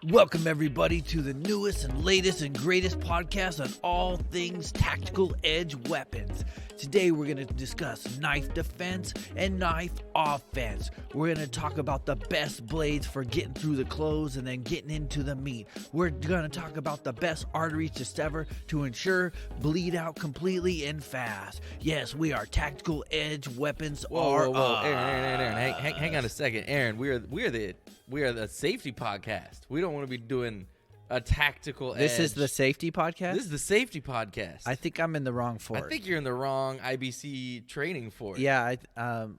Welcome, everybody, to the newest and latest and greatest podcast on all things tactical edge weapons. Today, we're going to discuss knife defense and knife offense. We're going to talk about the best blades for getting through the clothes and then getting into the meat. We're going to talk about the best arteries to sever to ensure bleed out completely and fast. Yes, we are tactical edge weapons. Whoa. Aaron. Hang on a second. Aaron, we are the safety podcast. We don't want to be doing a tactical edge. This is the safety podcast? This is the safety podcast. I think I'm in the wrong fort. I think you're in the wrong IBC training fort. Yeah,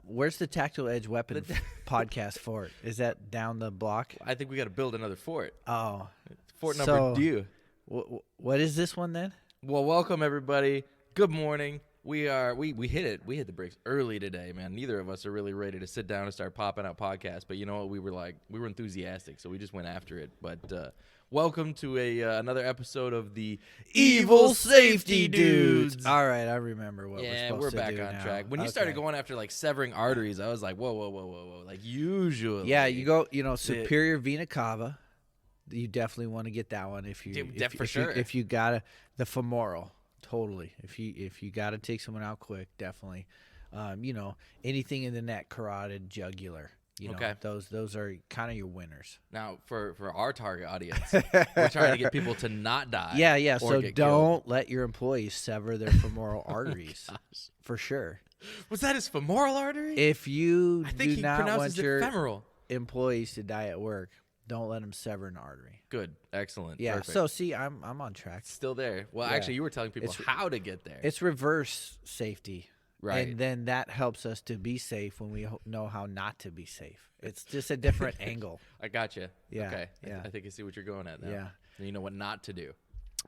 where's the tactical edge weapon podcast fort? Is that down the block? I think we got to build another fort. Oh. Fort number 2. What is this one then? Well, welcome everybody. Good morning. We hit it. We hit the brakes early today, man. Neither of us are really ready to sit down and start popping out podcasts. But you know what? We were enthusiastic, so we just went after it. But welcome to another episode of the Evil Safety Dudes. All right, I remember what we're supposed to do. Yeah, we're back on track. When you started going after like severing arteries, I was like, whoa. Like usually. Yeah, you go, superior vena cava. You definitely want to get that one if you got the femoral. Totally. If you got to take someone out quick, definitely. Anything in the neck, carotid, jugular. Okay. Those are kind of your winners. Now, for our target audience, we're trying to get people to not die. Yeah. So don't killed. let your employees sever their femoral arteries. For sure. Was that his femoral artery? If you I think do he not pronounces want your it femoral. employees to die at work, don't let them sever an artery. Good. Excellent. Yeah. Perfect. So see, I'm on track. Still there. Well, Yeah. actually, you were telling people how to get there. It's reverse safety. Right. And then that helps us to be safe when we know how not to be safe. It's just a different angle. I gotcha. Yeah. Okay. Yeah. I think I see what you're going at now. Yeah. And you know what not to do.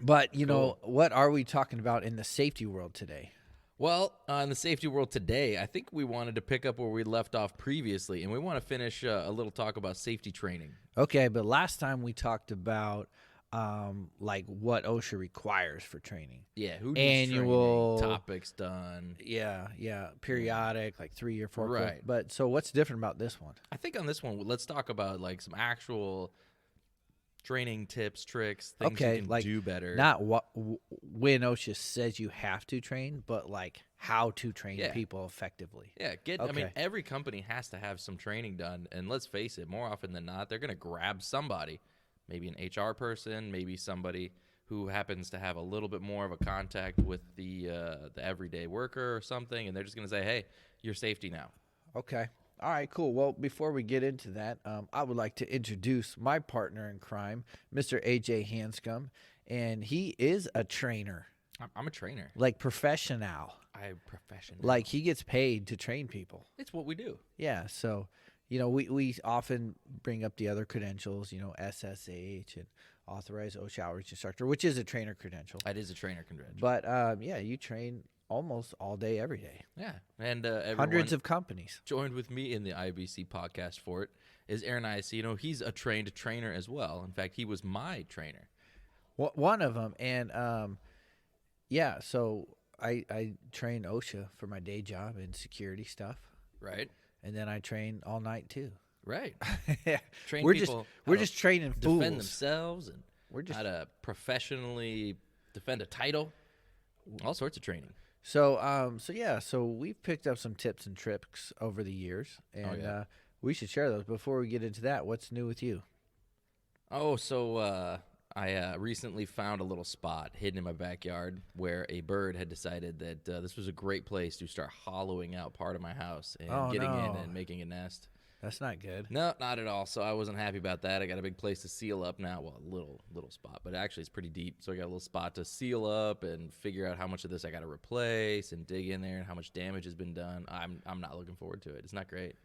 But, what are we talking about in the safety world today? Well, in the safety world today, I think we wanted to pick up where we left off previously, and we want to finish a little talk about safety training. Okay, but last time we talked about what OSHA requires for training. Yeah, who needs annual training, topics done. Yeah, periodic, like 3 or 4. Right. But so what's different about this one? I think on this one, let's talk about like some actual training tips, tricks, things you can do better. Not when OSHA says you have to train, but like how to train people effectively. Yeah, I mean, every company has to have some training done, and let's face it, more often than not, they're going to grab somebody, maybe an HR person, maybe somebody who happens to have a little bit more of a contact with the everyday worker or something, and they're just going to say, hey, you're safety now. Okay. All right, cool. Well, before we get into that, I would like to introduce my partner in crime, Mr. AJ Hanscom, and he is a trainer. I'm a trainer. Like professional. I'm professional. Like he gets paid to train people. It's what we do. Yeah, so, we often bring up the other credentials, SSH and authorized OSHA outreach instructor, which is a trainer credential. That is a trainer credential. But, you train almost all day, every day. Yeah, and hundreds of companies. Joined with me in the IBC podcast fort is Aaron Iacino. He's a trained trainer as well. In fact, he was my trainer. One of them, and so I train OSHA for my day job and security stuff. Right. And then I train all night too. Right. Train people. We're just training fools. Defend themselves and how to professionally defend a title. All sorts of training. So we've picked up some tips and tricks over the years, and we should share those. Before we get into that, what's new with you? I recently found a little spot hidden in my backyard where a bird had decided that this was a great place to start hollowing out part of my house and getting in and making a nest. That's not good. No, not at all. So I wasn't happy about that. I got a big place to seal up now. Well, a little spot, but actually it's pretty deep. So I got a little spot to seal up and figure out how much of this I got to replace and dig in there and how much damage has been done. I'm not looking forward to it. It's not great.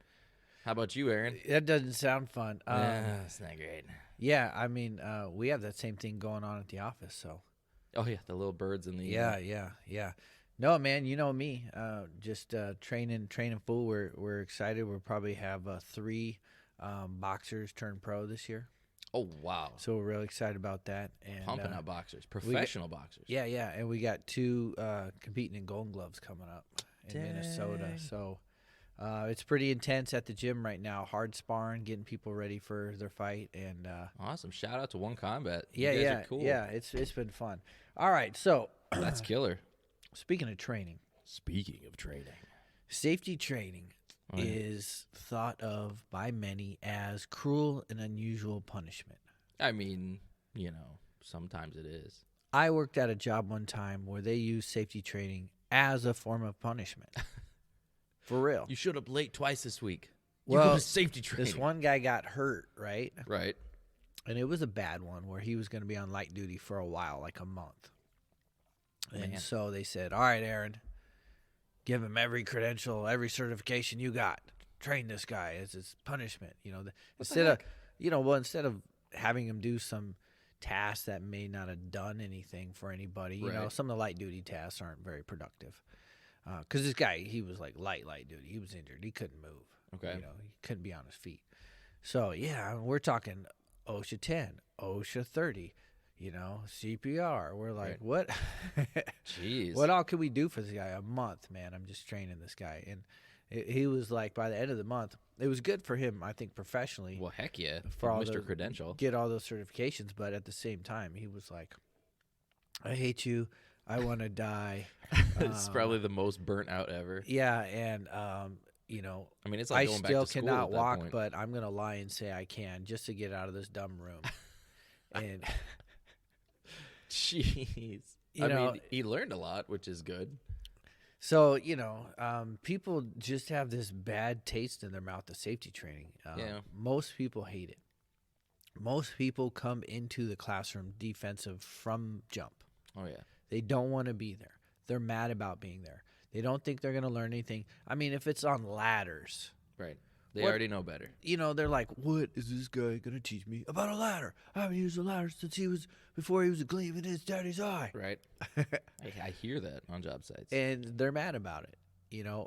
How about you, Aaron? That doesn't sound fun. It's not great. Yeah, I mean, we have that same thing going on at the office. So. Oh yeah, the little birds in the. Yeah. No, man, you know me. Just training full. We're excited. We'll probably have 3 boxers turn pro this year. Oh wow! So we're really excited about that. And pumping out boxers, professional boxers. Yeah, and we got 2 competing in Golden Gloves coming up in Minnesota. So It's pretty intense at the gym right now. Hard sparring, getting people ready for their fight, and Awesome. Shout out to One Combat. yeah, You guys yeah, are cool. yeah. It's been fun. All right, so That's killer. speaking of training, Speaking of training. safety training Oh, yeah. is thought of by many as cruel and unusual punishment. I mean, sometimes it is. I worked at a job one time where they used safety training as a form of punishment. For real. You showed up late twice this week. You Well, go to safety training. This one guy got hurt, right? Right. And it was a bad one where he was going to be on light duty for a while, like a month. And Man. so they said, all right, Aaron, give him every credential, every certification you got. Train this guy as his punishment. Instead of having him do some tasks that may not have done anything for anybody, Right. some of the light duty tasks aren't very productive. Because this guy, he was like light duty. He was injured. He couldn't move. Okay. He couldn't be on his feet. So, yeah, we're talking OSHA 10, OSHA 30, CPR. We're like, Right. what? Jeez. What all could we do for this guy? A month, man. I'm just training this guy. And he was like, by the end of the month, it was good for him, I think, professionally. Well, heck yeah. For all Mr. those- Credential. Get all those certifications. But at the same time, he was like, I hate you. I want to die. It's probably the most burnt out ever. Yeah, and I mean, it's like I going back still to school cannot at that walk, point. but I'm gonna lie and say I can just to get out of this dumb room. And Jeez. You I know- mean, he learned a lot, which is good. so people just have this bad taste in their mouth of safety training. Yeah. Most people hate it. Most people come into the classroom defensive from jump. Oh, yeah. They don't want to be there. They're mad about being there. They don't think they're gonna learn anything. I mean, if it's on ladders. Right. They What- already know better. They're like, what is this guy going to teach me about a ladder? I haven't used a ladder since before he was a gleam in his daddy's eye. Right. I hear that on job sites. And they're mad about it,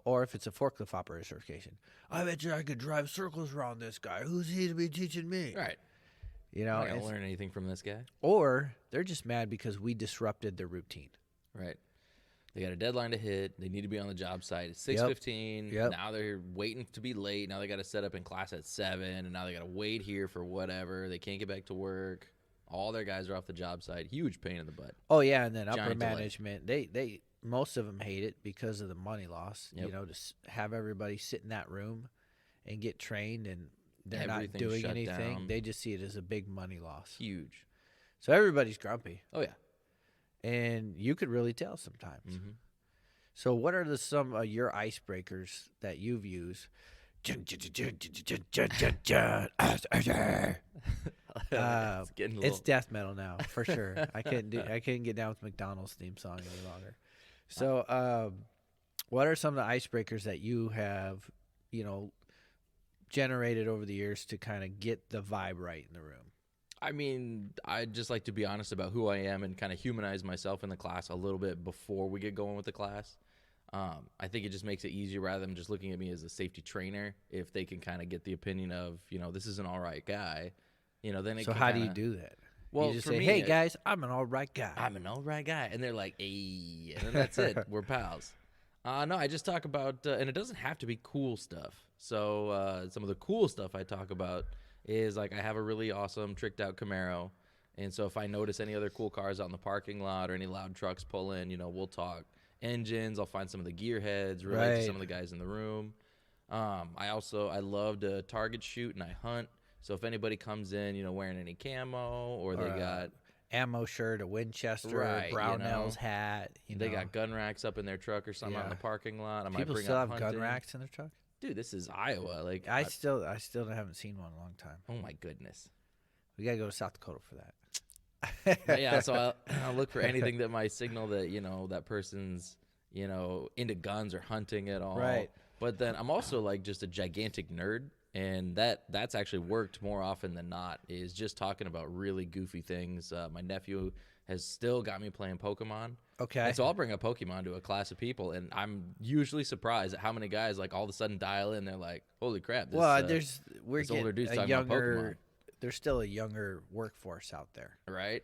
or if it's a forklift operator certification. I bet you I could drive circles around this guy. Who's he to be teaching me? Right. You I'm know, not going to it's- learn anything from this guy. or they're just mad because we disrupted their routine. Right. They got a deadline to hit. They need to be on the job site at 6:15. Yep. Now they're waiting to be late. Now they got to set up in class at 7, and now they got to wait here for whatever. They can't get back to work. All their guys are off the job site. Huge pain in the butt. Oh, yeah, and then upper Giant delay. management, they most of them hate it because of the money loss. Yep. Have everybody sit in that room and get trained and they're not Everything's doing shut anything. down. They just see it as a big money loss. Huge. So everybody's grumpy, Oh, yeah. and you could really tell sometimes. Mm-hmm. So what are some of your icebreakers that you've used? It's getting a little. It's death metal now for sure. I couldn't get down with McDonald's theme song any longer. So what are some of the icebreakers that you have, generated over the years to kind of get the vibe right in the room? I mean, I just like to be honest about who I am and kind of humanize myself in the class a little bit before we get going with the class. I think it just makes it easier rather than just looking at me as a safety trainer. If they can kind of get the opinion of, this is an all right guy, then it So can how do you kinda- do that? Well, you just for say, me, "Hey guys, I'm an all right guy." I'm an all right guy. And they're like, hey, and then that's it. We're pals. No, I just talk about, and it doesn't have to be cool stuff. So some of the cool stuff I talk about is like I have a really awesome tricked out Camaro. And so if I notice any other cool cars out in the parking lot or any loud trucks pull in, we'll talk engines. I'll find some of the gearheads, relate to Right. some of the guys in the room. I love to target shoot and I hunt. So if anybody comes in, wearing any camo or they got ammo shirt, a Winchester, Right, Brownell's hat. they got gun racks up in their truck or something out in Yeah. the parking lot. I might People bring still up have gun hunting. racks in their truck. Dude, this is Iowa. Like I still haven't seen one in a long time. oh my goodness. We gotta go to South Dakota for that. But yeah, so I'll look for anything that might signal that that person's into guns or hunting at all. Right. But then I'm also like just a gigantic nerd, and that's actually worked more often than not. Is just talking about really goofy things. My nephew has still got me playing Pokemon. Okay. And so I'll bring a Pokemon to a class of people, and I'm usually surprised at how many guys like all of a sudden dial in. They're like, "Holy crap!" This, we're this older getting dude's a talking about younger. There's still a younger workforce out there. right?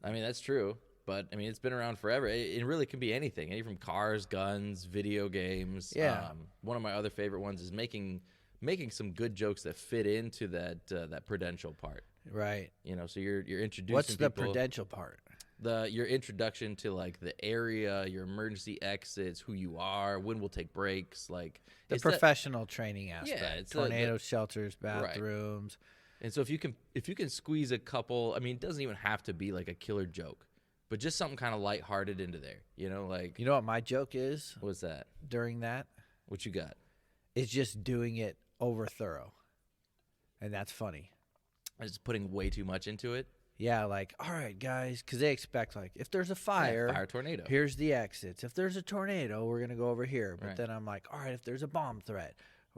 I mean, that's true. But I mean, it's been around forever. It really can be anything, any from cars, guns, video games. Yeah. One of my other favorite ones is making some good jokes that fit into that prudential part. Right. You know, so you're introducing What's the people, prudential part? your introduction to like the area, your emergency exits, who you are, when we'll take breaks, like The it's that- professional training aspect. Yeah, it's tornado shelters, bathrooms. And so if you can squeeze a couple, I mean, it doesn't even have to be like a killer joke, but just something kind of lighthearted into there, you know, like You know what my joke is what's that? during that? What you got? It's just doing it over thorough. And that's funny. Just putting way too much into it. Yeah, like, all right, guys, because they expect, like, if there's a fire, Fire tornado. here's the exits. If there's a tornado, we're going to go over here. But Right. then I'm like, all right, if there's a bomb threat,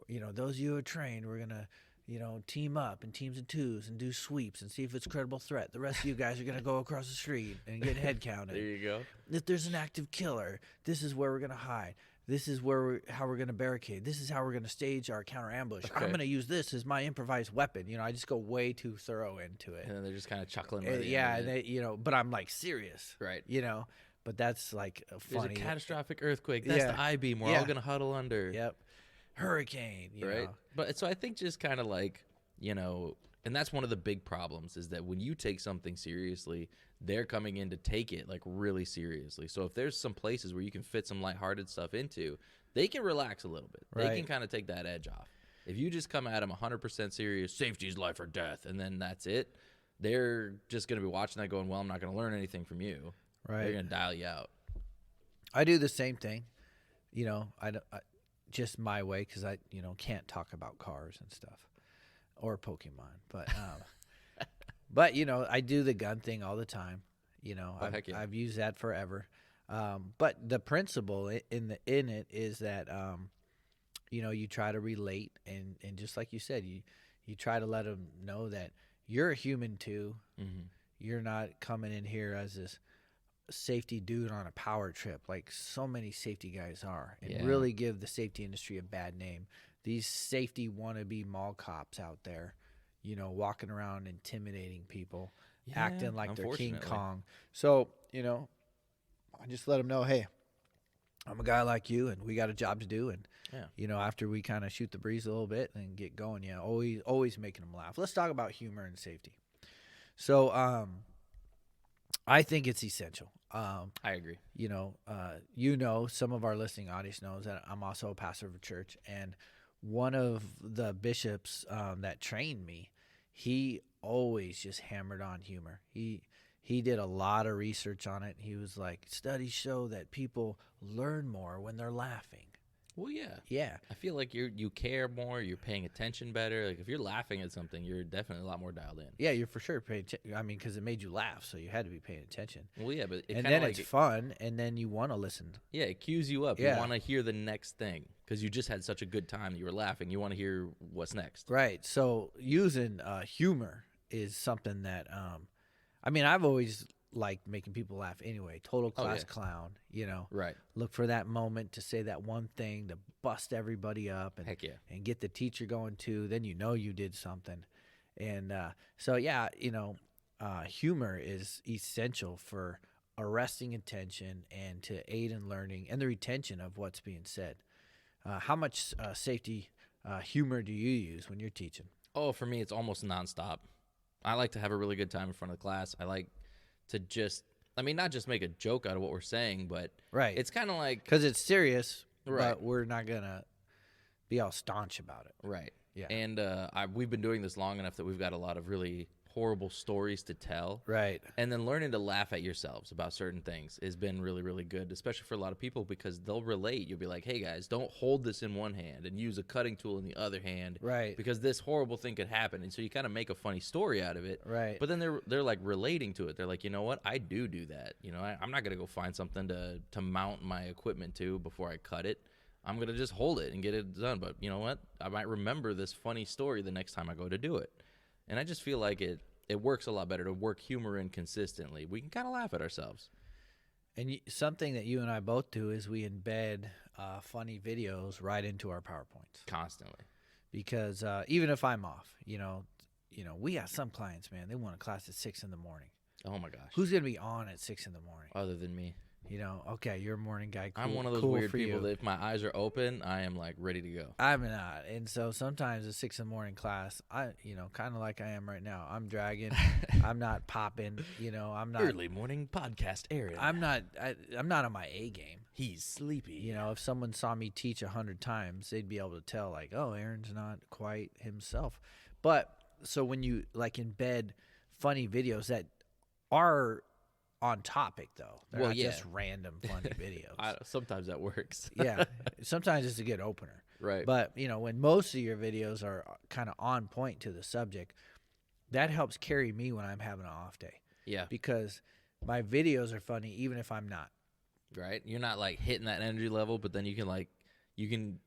you know, those of you who are trained, we're going to, you know, team up in teams of twos and do sweeps and see if it's a credible threat. The rest of you guys are going to go across the street and get head counted. There you go. If there's an active killer, this is where we're going to hide. This is how we're going to barricade. This is how we're going to stage our counter ambush. I'm Okay. going to use this as my improvised weapon. You know, I just go way too thorough into it. And then they're just kind of chuckling. By the Yeah, end of it. you know, but I'm like serious. Right. You know, but that's like a There's funny. a catastrophic earthquake. That's Yeah. the I-beam. We're Yeah. all gonna huddle under. Yep. Hurricane. You Right. know. But so I think just kind of like, you know, and that's one of the big problems is that when you take something seriously, they're coming in to take it like really seriously. So if there's some places where you can fit some lighthearted stuff into, they can relax a little bit. They Right. can kind of take that edge off. If you just come at them 100% serious, safety is life or death, and then that's it, they're just going to be watching that going, well, I'm not going to learn anything from you. Right. They're going to dial you out. I do the same thing. You know, just my way because I, you know, can't talk about cars and stuff or Pokemon. But you know, I do the gun thing all the time. You know, Oh, heck yeah. I've used that forever. But the principle in it is that you know, you try to relate and just like you said, you try to let them know that you're a human too. Mm-hmm. You're not coming in here as this safety dude on a power trip like so many safety guys are, and Yeah. really give the safety industry a bad name. These safety wannabe mall cops out there, you know, walking around intimidating people, acting like they're King unfortunately. Kong. So, you know, I just let them know, hey, I'm a guy like you, and we got a job to do. And, Yeah. you know, after we kind of shoot the breeze a little bit and get going, yeah, always making them laugh. Let's talk about humor and safety. So, I think it's essential. I agree. You know, some of our listening audience knows that I'm also a pastor of a church, and one of the bishops that trained me, he always just hammered on humor. He did a lot of research on it. He was like, studies show that people learn more when they're laughing. Well, yeah. Yeah. I feel like you care more, you're paying attention better. Like if you're laughing at something, you're definitely a lot more dialed in. Yeah, you're for sure paying I mean, because it made you laugh, so you had to be paying attention. Well, yeah, but it And kind then of like it's fun, and then you want to listen. yeah, it cues you up. Yeah. You want to hear the next thing because you just had such a good time that you were laughing. You want to hear what's next. Right. So using humor is something that, I mean, I've always liked making people laugh anyway. Total class yeah. clown, you know. Right. Look for that moment to say that one thing to bust everybody up and Heck yeah. and get the teacher going too. Then you know you did something. And so, yeah, you know, humor is essential for arresting attention and to aid in learning and the retention of what's being said. How much safety humor do you use when you're teaching? Oh, for me, it's almost nonstop. I like to have a really good time in front of the class. I like to just, I mean, not just make a joke out of what we're saying, but Right. it's kind of like, Because it's serious, Right. but we're not going to be all staunch about it. right. Yeah. And we've been doing this long enough that we've got a lot of really horrible stories to tell. Right. And then learning to laugh at yourselves about certain things has been really, really good, especially for a lot of people because they'll relate. You'll be like, hey, guys, don't hold this in one hand and use a cutting tool in the other hand. Right. Because this horrible thing could happen. And so you kind of make a funny story out of it. Right. But then they're like relating to it. They're like, you know what? I do that. You know, I'm not going to go find something to mount my equipment to before I cut it. I'm going to just hold it and get it done. But you know what? I might remember this funny story the next time I go to do it. And I just feel like it works a lot better to work humor in consistently. We can kind of laugh at ourselves. And something that you and I both do is we embed funny videos right into our PowerPoints. Constantly. Because even if I'm off, you know, we got some clients, man, they want a class at 6 in the morning. Oh my gosh. Who's gonna be on at 6 in the morning? Other than me? Okay, you're a morning guy. Cool, I'm one of those cool weird for people you. that if my eyes are open, I am like ready to go. I'm not, and so sometimes a 6 in the morning class, kind of like I am right now. I'm dragging, I'm not popping. I'm not Early morning podcast, Aaron. I'm not on my A game. He's sleepy. If someone saw me teach 100 times, they'd be able to tell, like, oh, Aaron's not quite himself. But so when you like embed funny videos that are on topic, though, they're not just random funny videos. Sometimes that works. Yeah, sometimes it's a good opener. Right. But when most of your videos are kind of on point to the subject, that helps carry me when I'm having an off day. Yeah. Because my videos are funny even if I'm not. Right. You're not like hitting that energy level, but then you can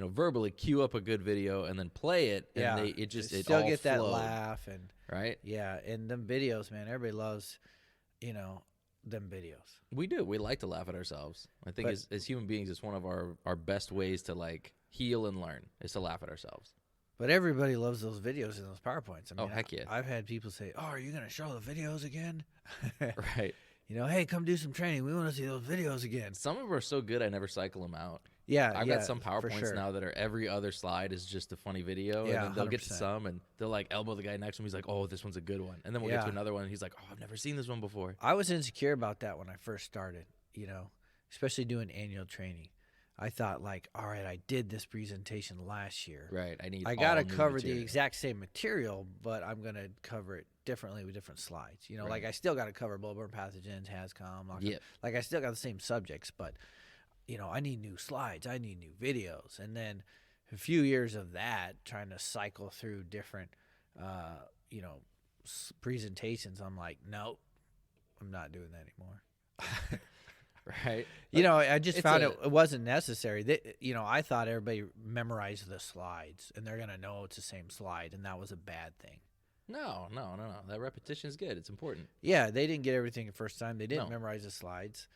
verbally cue up a good video and then play it, and it still all get that flowed. laugh and Right. Yeah, and them videos, man, everybody loves, them videos. We do. We like to laugh at ourselves. I think as human beings, it's one of our best ways to like heal and learn is to laugh at ourselves. But everybody loves those videos and those PowerPoints. I mean, heck yeah. I've had people say, "Oh, are you going to show the videos again?" Right. Hey, come do some training. We want to see those videos again. Some of them are so good, I never cycle them out. Yeah, I've got some PowerPoints now that are every other slide is just a funny video. Yeah, and then they'll get to 100%. some and they'll like elbow the guy next to him. He's like, oh, this one's a good one. And then we'll get to another one and he's like, oh, I've never seen this one before. I was insecure about that when I first started, especially doing annual training. I thought like, all right, I did this presentation last year. Right. I got to all new cover material. the exact same material, but I'm going to cover it differently with different slides. Right. Like I still got to cover bloodborne pathogens, HAZCOM. Yep. Like I still got the same subjects, but I need new slides. I need new videos. And then a few years of that, trying to cycle through different, presentations, I'm like, nope, I'm not doing that anymore. Right. I just found it wasn't necessary. I thought everybody memorized the slides and they're going to know it's the same slide, and that was a bad thing. No. That repetition is good. It's important. Yeah, they didn't get everything the first time. They didn't No. memorize the slides,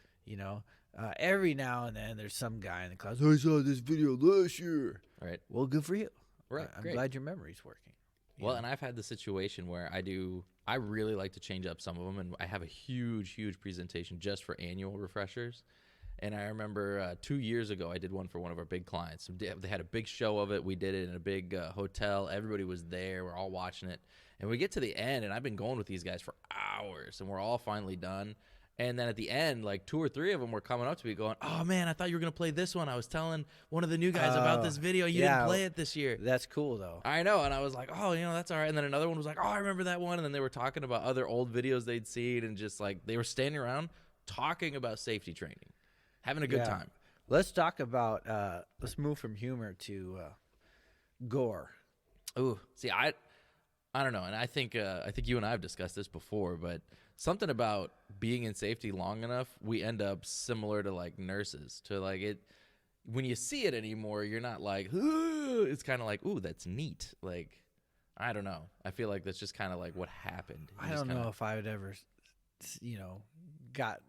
Every now and then there's some guy in the class, I saw this video last year. Right. Well, good for you. Right. I'm great. glad your memory's working. Well, and I've had the situation where I really like to change up some of them, and I have a huge presentation just for annual refreshers. And I remember 2 years ago, I did one for one of our big clients. They had a big show of it. We did it in a big hotel. Everybody was there. We're all watching it. And we get to the end, and I've been going with these guys for hours, and we're all finally done. And then at the end, like 2 or 3 of them were coming up to me going, oh, man, I thought you were going to play this one. I was telling one of the new guys about this video. You didn't play it this year. That's cool, though. I know. And I was like, oh, that's all right. And then another one was like, oh, I remember that one. And then they were talking about other old videos they'd seen, and just like they were standing around talking about safety training, having a good time. Let's talk about, let's move from humor to gore. Ooh, see, I don't know. And I think you and I have discussed this before, but something about being in safety long enough, we end up similar to like nurses, to like it. When you see it anymore, you're not like, ooh, it's kind of like, ooh, that's neat. Like, I don't know. I feel like that's just kind of like what happened. I don't know if I would ever, got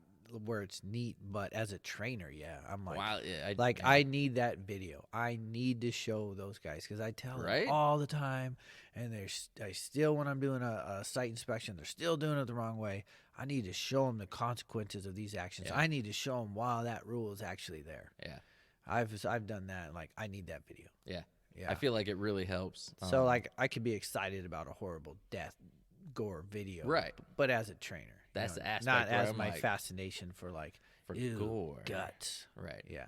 where it's neat, but as a trainer, yeah, I'm like, wow, yeah, I need that video. I need to show those guys because I tell them all the time, and I still, when I'm doing a site inspection, they're still doing it the wrong way. I need to show them the consequences of these actions. Yeah. I need to show them why that rule is actually there. Yeah, I've done that. Like, I need that video. Yeah. Yeah. I feel like it really helps. So like, I could be excited about a horrible death gore video, right? But as a trainer, that's the aspect. Not where as I'm my like, fascination for like gore, guts, right? Yeah.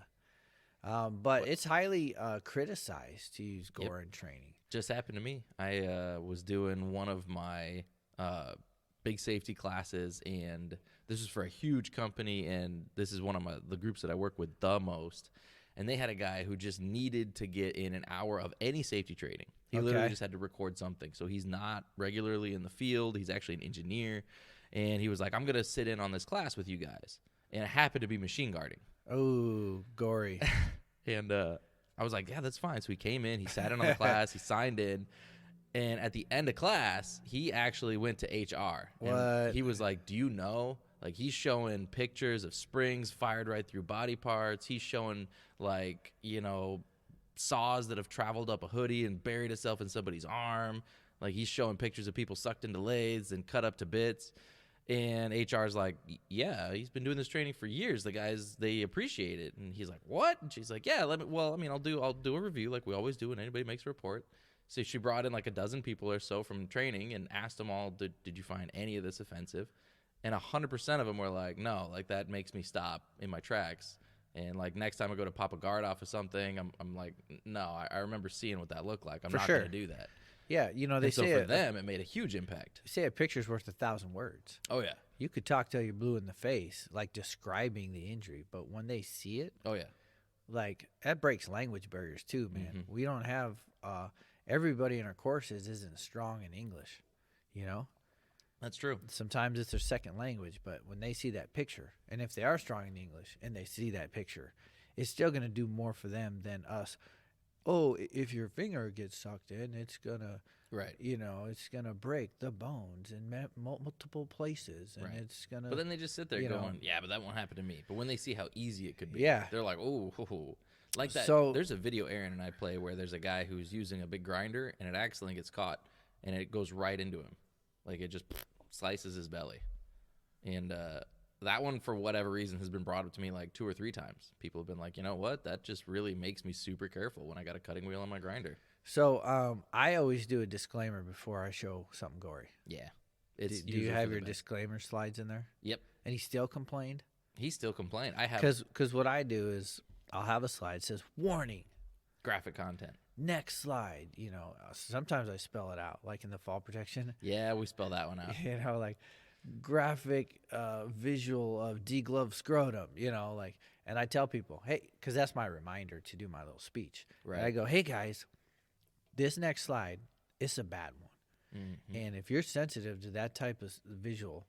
But it's highly criticized to use gore in training. Just happened to me. I was doing one of my big safety classes, and this is for a huge company, and this is one of the groups that I work with the most. And they had a guy who just needed to get in an hour of any safety training. He literally just had to record something. So he's not regularly in the field. He's actually an engineer. And he was like, I'm going to sit in on this class with you guys. And it happened to be machine guarding. Oh, gory. And I was like, yeah, that's fine. So he came in. He sat in on the class. He signed in. And at the end of class, he actually went to HR. What? And he was like, do you know? Like, he's showing pictures of springs fired right through body parts. He's showing, like, saws that have traveled up a hoodie and buried itself in somebody's arm. Like, he's showing pictures of people sucked into lathes and cut up to bits. And HR's like, yeah, he's been doing this training for years. The guys, they appreciate it. And he's like, what? And she's like, yeah, I'll do a review like we always do when anybody makes a report. So she brought in like a dozen people or so from training and asked them all, did you find any of this offensive? And 100% of them were like, no, like that makes me stop in my tracks. And like next time I go to pop a guard off of something, I'm like, no, I remember seeing what that looked like. I'm not going to do that. Yeah, they so say for them, it made a huge impact. They say a picture's worth 1,000 words. Oh, yeah. You could talk till you're blue in the face, like describing the injury, but when they see it, oh yeah, like that breaks language barriers too, man. Mm-hmm. We don't have everybody in our courses isn't strong in English, That's true. Sometimes it's their second language, but when they see that picture, and if they are strong in English and they see that picture, it's still going to do more for them than us. Oh, if your finger gets sucked in, it's gonna, it's gonna break the bones in multiple places, and it's gonna. But then they just sit there going, "Yeah, but that won't happen to me." But when they see how easy it could be, they're like, "Oh, like that." So there's a video Aaron and I play where there's a guy who's using a big grinder, and it accidentally gets caught, and it goes right into him, like it just slices his belly, and that one, for whatever reason, has been brought up to me like 2 or 3 times. People have been like, you know what? That just really makes me super careful when I got a cutting wheel on my grinder. So I always do a disclaimer before I show something gory. Yeah. Do you have your disclaimer slides in there? Yep. And he still complained? He still complained. I have. Because what I do is I'll have a slide that says, warning. Graphic content. Next slide. Sometimes I spell it out, like in the fall protection. Yeah, we spell that one out. Like graphic visual of degloved scrotum, and I tell people, hey, because that's my reminder to do my little speech. Right. And I go, hey guys, this next slide, it's a bad one. Mm-hmm. And if you're sensitive to that type of visual,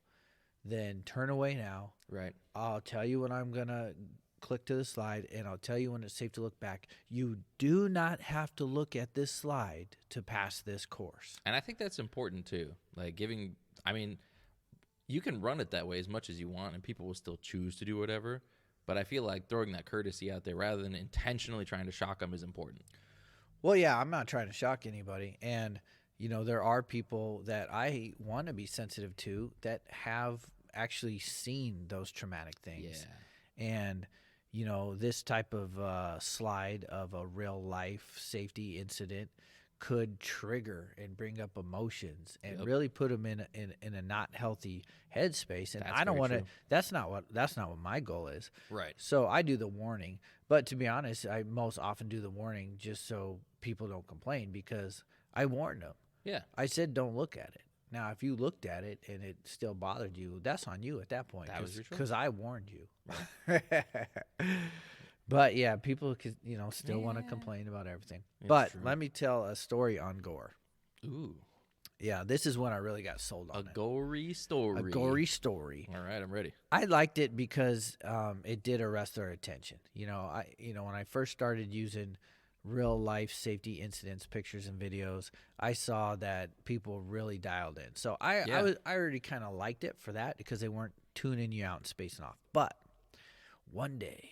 then turn away now. Right. I'll tell you when I'm going to click to the slide, and I'll tell you when it's safe to look back. You do not have to look at this slide to pass this course. And I think that's important too. Like you can run it that way as much as you want, and people will still choose to do whatever. But I feel like throwing that courtesy out there rather than intentionally trying to shock them is important. Well, yeah, I'm not trying to shock anybody. And, there are people that I want to be sensitive to that have actually seen those traumatic things. Yeah. And, this type of slide of a real-life safety incident could trigger and bring up emotions and really put them in a not healthy headspace. And I don't want to. That's not what my goal is. Right. So I do the warning, but to be honest, I most often do the warning just so people don't complain, because I warned them. Yeah. I said don't look at it. Now, if you looked at it and it still bothered you, that's on you at that point. That was your choice. Because I warned you. Right. But yeah, people could, still want to complain about everything. But let me tell a story on gore. Ooh. Yeah, this is when I really got sold on it. A gory story. A gory story. All right, I'm ready. I liked it because it did arrest their attention. When I first started using real life safety incidents, pictures and videos, I saw that people really dialed in. So I already kind of liked it for that, because they weren't tuning you out and spacing off. But one day,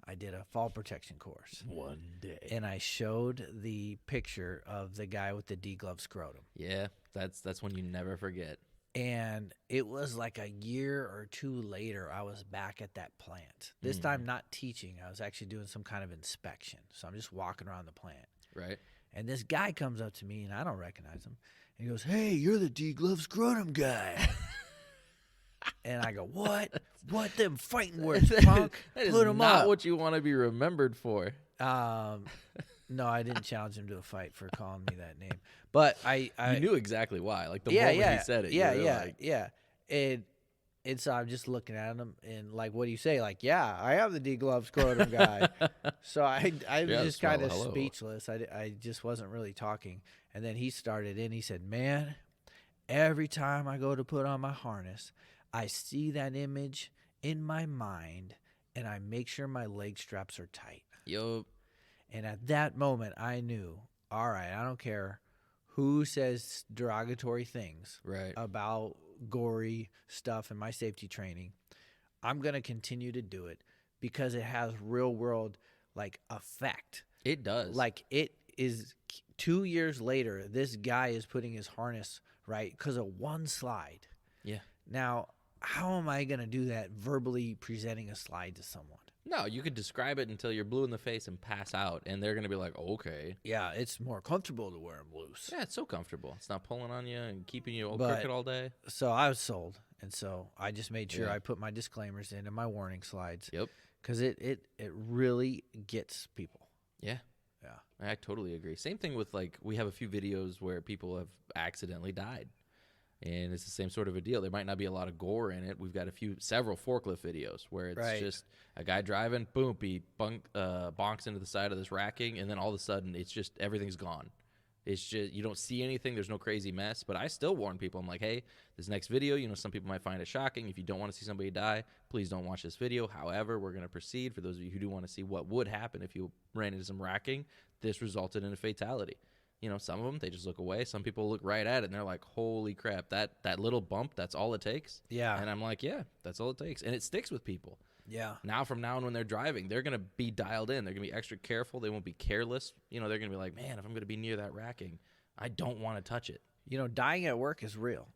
I did a fall protection course. One day. And I showed the picture of the guy with the degloved scrotum. Yeah, that's one you never forget. And it was like a year or 2 later, I was back at that plant. This time not teaching. I was actually doing some kind of inspection. So I'm just walking around the plant. Right. And this guy comes up to me, and I don't recognize him. And he goes, hey, you're the degloved scrotum guy. And I go, what? What them fighting words, punk? That is Put them not up. what you want to be remembered for. No, I didn't challenge him to a fight for calling me that name. But I you knew exactly why. Like the moment he said it. Yeah. And so I'm just looking at him and like, what do you say? Like, yeah, I am the degloved scrotum guy. So I was just kind of speechless. I just wasn't really talking. And then he started in. He said, man, every time I go to put on my harness, I see that image in my mind, and I make sure my leg straps are tight. Yup. And at that moment, I knew, all right, I don't care who says derogatory things about gory stuff in my safety training. I'm going to continue to do it because it has real world effect. It does. Like, it is 2 years later, this guy is putting his harness right because of one slide. Yeah. Now, how am I going to do that verbally presenting a slide to someone? No, you could describe it until you're blue in the face and pass out, and they're going to be like, okay. Yeah, it's more comfortable to wear them loose. Yeah, it's so comfortable. It's not pulling on you and keeping you all But- crooked all day. So I was sold, and so I just made sure Yeah. I put my disclaimers in and my warning slides. Yep. Because it really gets people. Yeah. Yeah. I totally agree. Same thing with, like, we have a few videos where people have accidentally died. And it's the same sort of a deal. There might not be a lot of gore in it. We've got several forklift videos where it's Right. just a guy driving, boom, he bonks into the side of this racking, and then all of a sudden, it's just everything's gone. It's just, you don't see anything. There's no crazy mess. But I still warn people. I'm like, hey, this next video, some people might find it shocking. If you don't want to see somebody die, please don't watch this video. However, we're going to proceed. For those of you who do want to see what would happen if you ran into some racking, this resulted in a fatality. Some of them, they just look away. Some people look right at it, and they're like, holy crap, that little bump, that's all it takes? Yeah. And I'm like, yeah, that's all it takes. And it sticks with people. Yeah. From now on when they're driving, they're going to be dialed in. They're going to be extra careful. They won't be careless. They're going to be like, man, if I'm going to be near that racking, I don't want to touch it. Dying at work is real.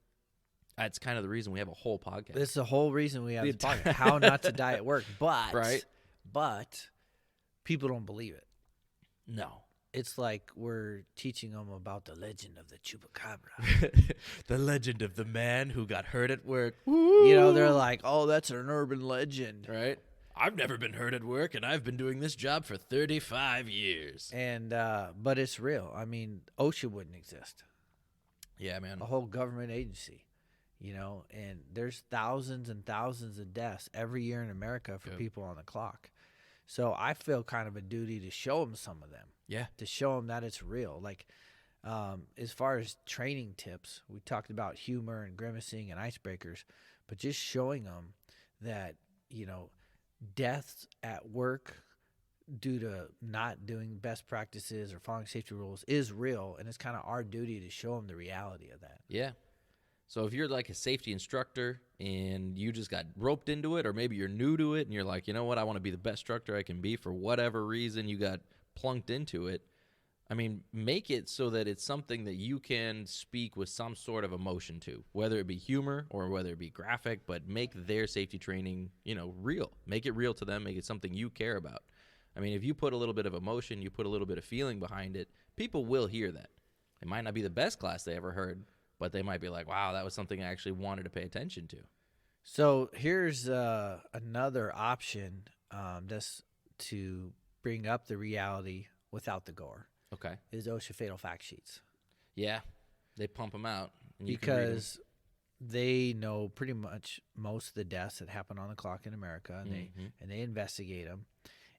That's kind of the reason we have a whole podcast. It's the whole reason we have this podcast. How not to die at work. But, Right. But people don't believe it. No. It's like we're teaching them about the legend of the chupacabra. The legend of the man who got hurt at work. They're like, oh, that's an urban legend. Right? I've never been hurt at work, and I've been doing this job for 35 years. And but it's real. I mean, OSHA wouldn't exist. Yeah, man. A whole government agency, and there's thousands and thousands of deaths every year in America for people on the clock. So I feel kind of a duty to show them some of them. Yeah. To show them that it's real. Like, as far as training tips, we talked about humor and grimacing and icebreakers, but just showing them that, deaths at work due to not doing best practices or following safety rules is real, and it's kind of our duty to show them the reality of that. Yeah. So if you're like a safety instructor and you just got roped into it, or maybe you're new to it and you're like, you know what, I want to be the best instructor I can be for whatever reason you got plunked into it, I mean, make it so that it's something that you can speak with some sort of emotion to, whether it be humor or whether it be graphic, but make their safety training, real. Make it real to them. Make it something you care about. I mean, if you put a little bit of emotion, you put a little bit of feeling behind it, people will hear that. It might not be the best class they ever heard, but they might be like, wow, that was something I actually wanted to pay attention to. So here's another option just to bring up the reality without the gore. Okay. Is OSHA fatal fact sheets. Yeah, they pump them out. And you can read 'em. Because they know pretty much most of the deaths that happen on the clock in America, and they investigate them.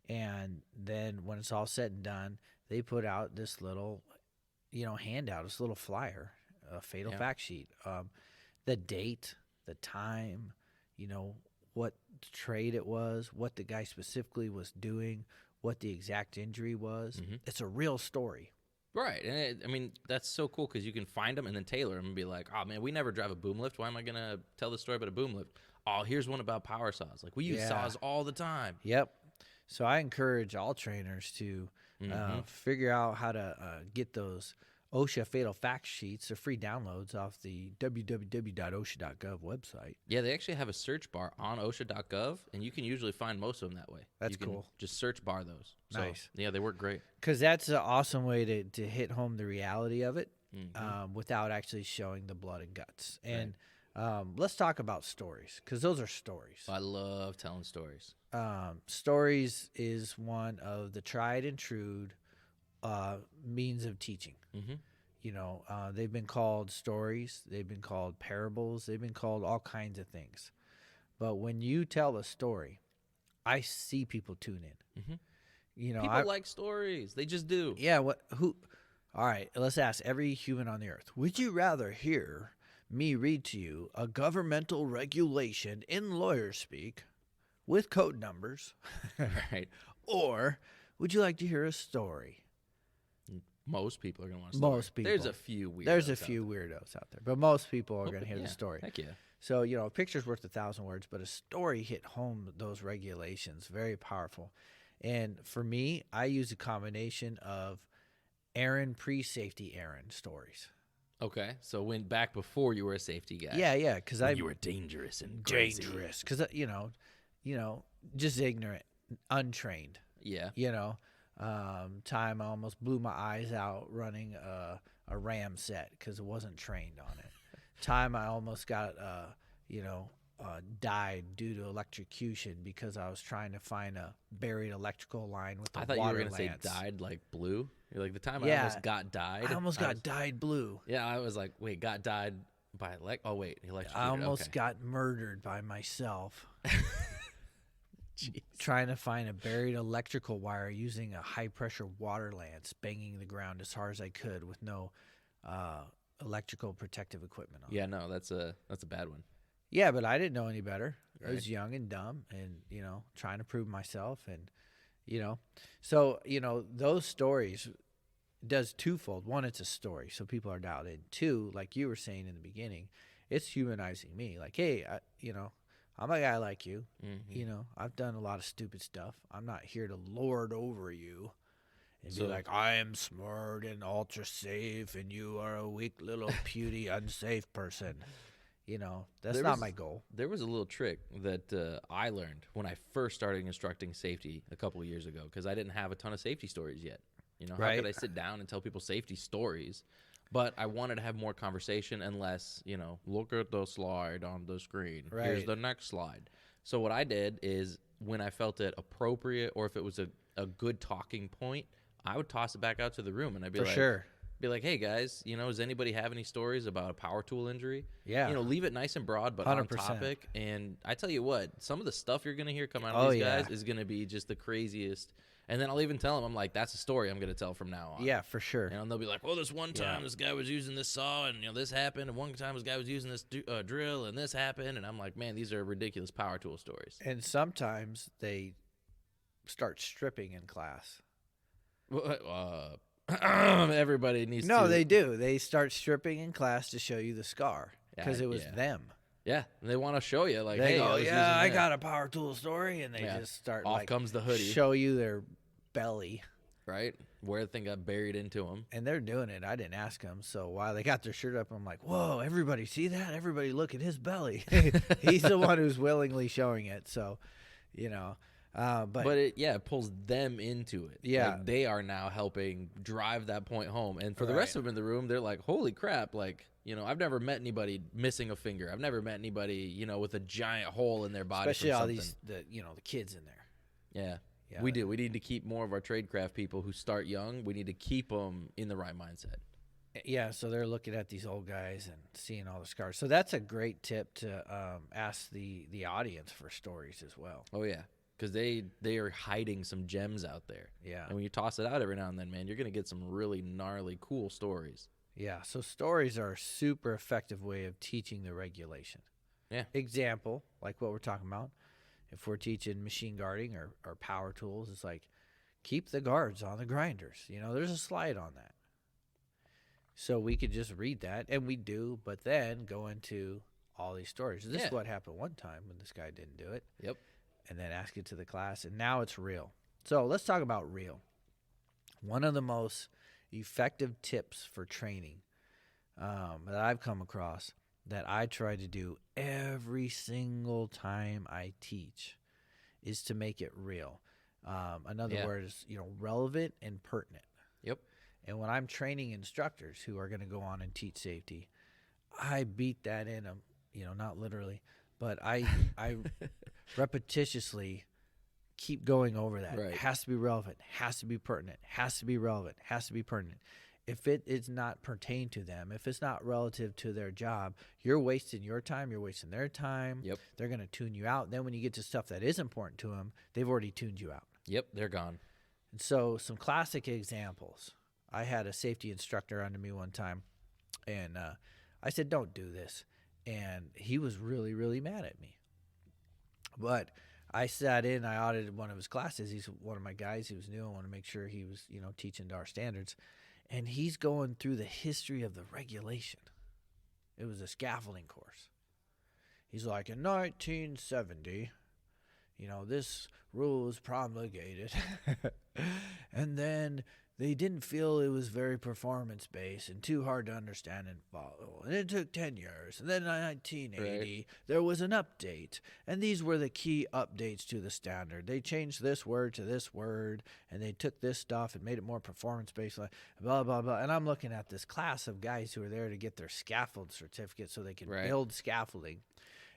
And then when it's all said and done, they put out this little, handout, this little flyer, a fatal fact sheet, the date, the time, what trade it was, what the guy specifically was doing, what the exact injury was. It's a real story. Right. And that's so cool because you can find them and then tailor them and be like, oh, man, we never drive a boom lift. Why am I going to tell the story about a boom lift? Oh, here's one about power saws. Like, we use saws all the time. Yep. So I encourage all trainers to figure out how to get those OSHA fatal fact sheets. They're free downloads off the www.osha.gov website. Yeah, they actually have a search bar on OSHA.gov, and you can usually find most of them that way. That's you can cool. Just search bar those. Nice. So, yeah, they work great. Because that's an awesome way to hit home the reality of it without actually showing the blood and guts. And let's talk about stories, because those are stories. I love telling stories. Stories is one of the tried and true means of teaching. They've been called stories, they've been called parables, they've been called all kinds of things. But when you tell a story, I see people tune in. People like stories. They just do. Yeah. All right. Let's ask every human on the earth. Would you rather hear me read to you a governmental regulation in lawyer speak with code numbers, Right. or would you like to hear a story? Most people are going to want a story. Most people. There's a few weirdos. There's a few weirdos out there, but most people are going to hear yeah, the story. Heck yeah. So, a picture's worth 1,000 words, but a story hit home those regulations. Very powerful. And for me, I use a combination of Aaron pre-safety Aaron stories. Okay, so back before you were a safety guy. Yeah, because You were dangerous and crazy. dangerous because just ignorant, untrained. Yeah. Time I almost blew my eyes out running a ram set because it wasn't trained on it. Time I almost got died due to electrocution because I was trying to find a buried electrical line with the I thought water you were gonna lance. say dyed like blue. You're like the time I almost got dyed. I almost got dyed blue. Yeah, I was like, wait, got dyed by electrocuted. I almost okay. got murdered by myself. Jeez. Trying to find a buried electrical wire using a high-pressure water lance, banging the ground as hard as I could with no electrical protective equipment on. Yeah, no, that's a bad one. Yeah, but I didn't know any better. Right. I was young and dumb and, trying to prove myself. And, so, those stories does twofold. One, it's a story, so people are dialed in. Two, like you were saying in the beginning, it's humanizing me. Like, hey, I'm a guy like you. Mm-hmm. I've done a lot of stupid stuff. I'm not here to lord over you and be like, I am smart and ultra safe and you are a weak little puny unsafe person. That's not my goal. There was a little trick that I learned when I first started instructing safety a couple of years ago because I didn't have a ton of safety stories yet. How could I sit down and tell people safety stories? But I wanted to have more conversation and less, look at the slide on the screen. Right. Here's the next slide. So what I did is when I felt it appropriate or if it was a good talking point, I would toss it back out to the room and I'd be be like, hey guys, does anybody have any stories about a power tool injury? Yeah. Leave it nice and broad, but 100%. On topic. And I tell you what, some of the stuff you're going to hear come out of these guys is going to be just the craziest. And then I'll even tell them, I'm like, that's a story I'm going to tell from now on. Yeah, for sure. And they'll be like, well, this one time this guy was using this saw and, this happened. And one time this guy was using this drill and this happened. And I'm like, man, these are ridiculous power tool stories. And sometimes they start stripping in class. Everybody needs to. No, they do. They start stripping in class to show you the scar because it was them. Yeah, and they want to show you, like, they hey, go, I got a power tool story, and they just start off comes the hoodie, show you their belly, right, where the thing got buried into them, and they're doing it. I didn't ask them, so while they got their shirt up, I'm like, whoa, everybody see that? Everybody look at his belly. He's the one who's willingly showing it, so but it pulls them into it. Yeah, like, they are now helping drive that point home, and for the rest of them in the room, they're like, holy crap, like. I've never met anybody missing a finger. I've never met anybody, with a giant hole in their body. Especially all these, the kids in there. Yeah, we do. We need to keep more of our tradecraft people who start young. We need to keep them in the right mindset. Yeah, so they're looking at these old guys and seeing all the scars. So that's a great tip to ask the audience for stories as well. Oh, yeah, because they are hiding some gems out there. Yeah. And when you toss it out every now and then, man, you're going to get some really gnarly, cool stories. Yeah, so stories are a super effective way of teaching the regulation. Yeah. Example, like what we're talking about, if we're teaching machine guarding or power tools, it's like keep the guards on the grinders. There's a slide on that. So we could just read that, and we do, but then go into all these stories. This is what happened one time when this guy didn't do it. Yep. And then ask it to the class, and now it's real. So let's talk about real. One of the most effective tips for training that I've come across that I try to do every single time I teach is to make it real. Another word is, relevant and pertinent. Yep. And when I'm training instructors who are going to go on and teach safety, I beat that in them, not literally, but I repetitiously keep going over that. Right. It has to be relevant, has to be pertinent, has to be relevant, has to be pertinent. If it is not pertain to them, if it's not relative to their job, you're wasting your time, you're wasting their time. Yep. They're going to tune you out. Then when you get to stuff that is important to them, they've already tuned you out. Yep, they're gone. And so some classic examples. I had a safety instructor under me one time, and I said, don't do this. And he was really, really mad at me. But I sat in, I audited one of his classes. He's one of my guys. He was new. I want to make sure he was, teaching to our standards. And he's going through the history of the regulation. It was a scaffolding course. He's like, in 1970, this rule was promulgated. And then they didn't feel it was very performance-based and too hard to understand and follow. And it took 10 years. And then in 1980, there was an update. And these were the key updates to the standard. They changed this word to this word, and they took this stuff and made it more performance-based, like blah, blah, blah. And I'm looking at this class of guys who are there to get their scaffold certificate so they can build scaffolding.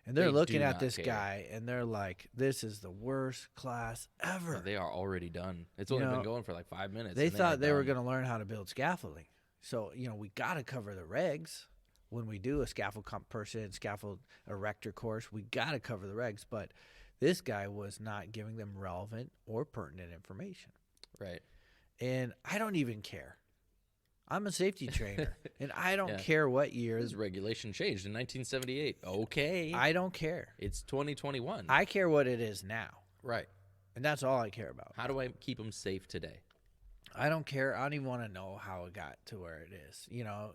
And they're looking at this guy, and they're like, this is the worst class ever. They are already done. It's only been going for like 5 minutes. They thought they were going to learn how to build scaffolding. So, we got to cover the regs. When we do a scaffold scaffold erector course, we got to cover the regs. But this guy was not giving them relevant or pertinent information. Right. And I don't even care. I'm a safety trainer, and I don't care what year. This regulation changed in 1978. Okay. I don't care. It's 2021. I care what it is now. Right. And that's all I care about. How do I keep them safe today? I don't care. I don't even want to know how it got to where it is.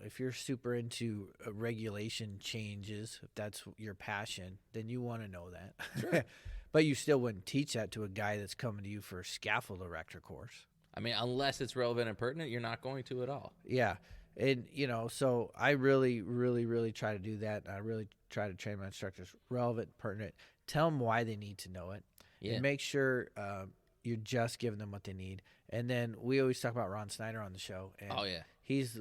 If you're super into regulation changes, if that's your passion, then you want to know that. Sure. But you still wouldn't teach that to a guy that's coming to you for a scaffold erector course. I mean, unless it's relevant and pertinent, you're not going to at all. Yeah. And, so I really, really, really try to do that. I really try to train my instructors relevant, pertinent, tell them why they need to know it, and make sure you're just giving them what they need. And then we always talk about Ron Snyder on the show. And he's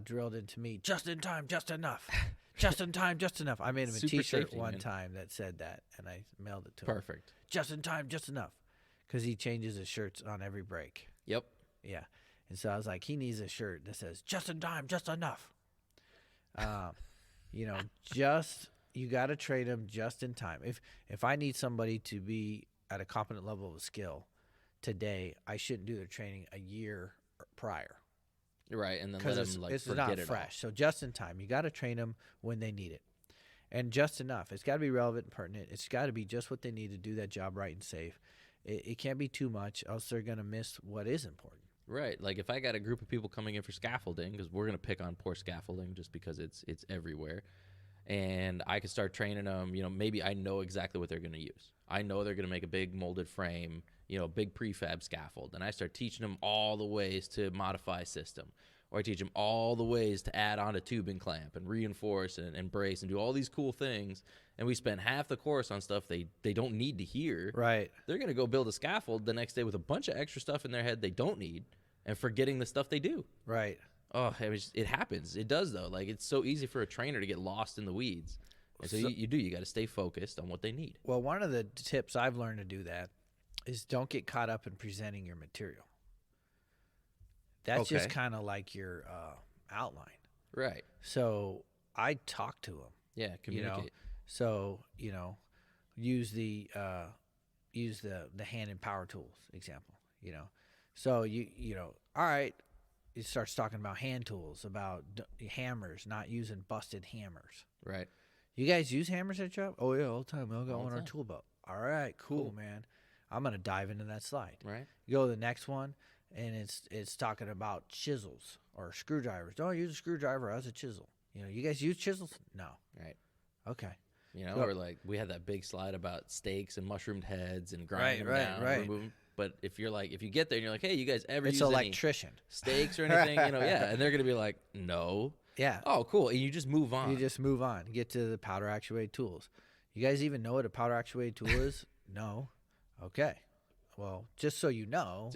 drilled into me, just in time, just enough. Just in time, just enough. I made him a T-shirt one time that said that, and I mailed it to him. Perfect. Just in time, just enough. Because he changes his shirts on every break. Yep. Yeah. And so I was like, he needs a shirt that says, just in time, just enough. You got to train them just in time. If I need somebody to be at a competent level of skill today, I shouldn't do their training a year prior. Right, and then let them it's forget not it fresh. all. So just in time. You got to train them when they need it. And just enough. It's got to be relevant and pertinent. It's got to be just what they need to do that job right and safe. It can't be too much, else they're going to miss what is important. Right. Like if I got a group of people coming in for scaffolding, because we're going to pick on poor scaffolding just because it's everywhere, and I could start training them, maybe I know exactly what they're going to use. I know they're going to make a big molded frame, big prefab scaffold, and I start teaching them all the ways to modify system. Or I teach them all the ways to add on a tubing clamp and reinforce and brace and do all these cool things. And we spend half the course on stuff they don't need to hear. Right. They're going to go build a scaffold the next day with a bunch of extra stuff in their head they don't need and forgetting the stuff they do. Right. Oh, it happens. It does, though. Like, it's so easy for a trainer to get lost in the weeds. And so you got to stay focused on what they need. Well, one of the tips I've learned to do that is don't get caught up in presenting your material. That's just kind of like your outline. Right. So I talk to them. Yeah, communicate. So, use the hand and power tools example, So, all right, it starts talking about hand tools, about hammers, not using busted hammers. Right. You guys use hammers at your job? Oh, yeah, all the time. I got one on our tool belt. All right, cool, man. I'm going to dive into that slide. Right. You go to the next one, and it's talking about chisels or screwdrivers. Don't use a screwdriver as a chisel. You guys use chisels? No. Right. Okay. Or like we had that big slide about steaks and mushroomed heads and grinding them down. Right. Remove them. But if you get there and you're like, hey, you guys ever it's use an any electrician steaks or anything? And they're going to be like, no. Yeah. Oh, cool. And you just move on. You just move on. Get to the powder actuated tools. You guys even know what a powder actuated tool is? No. Okay. Well, just so you know.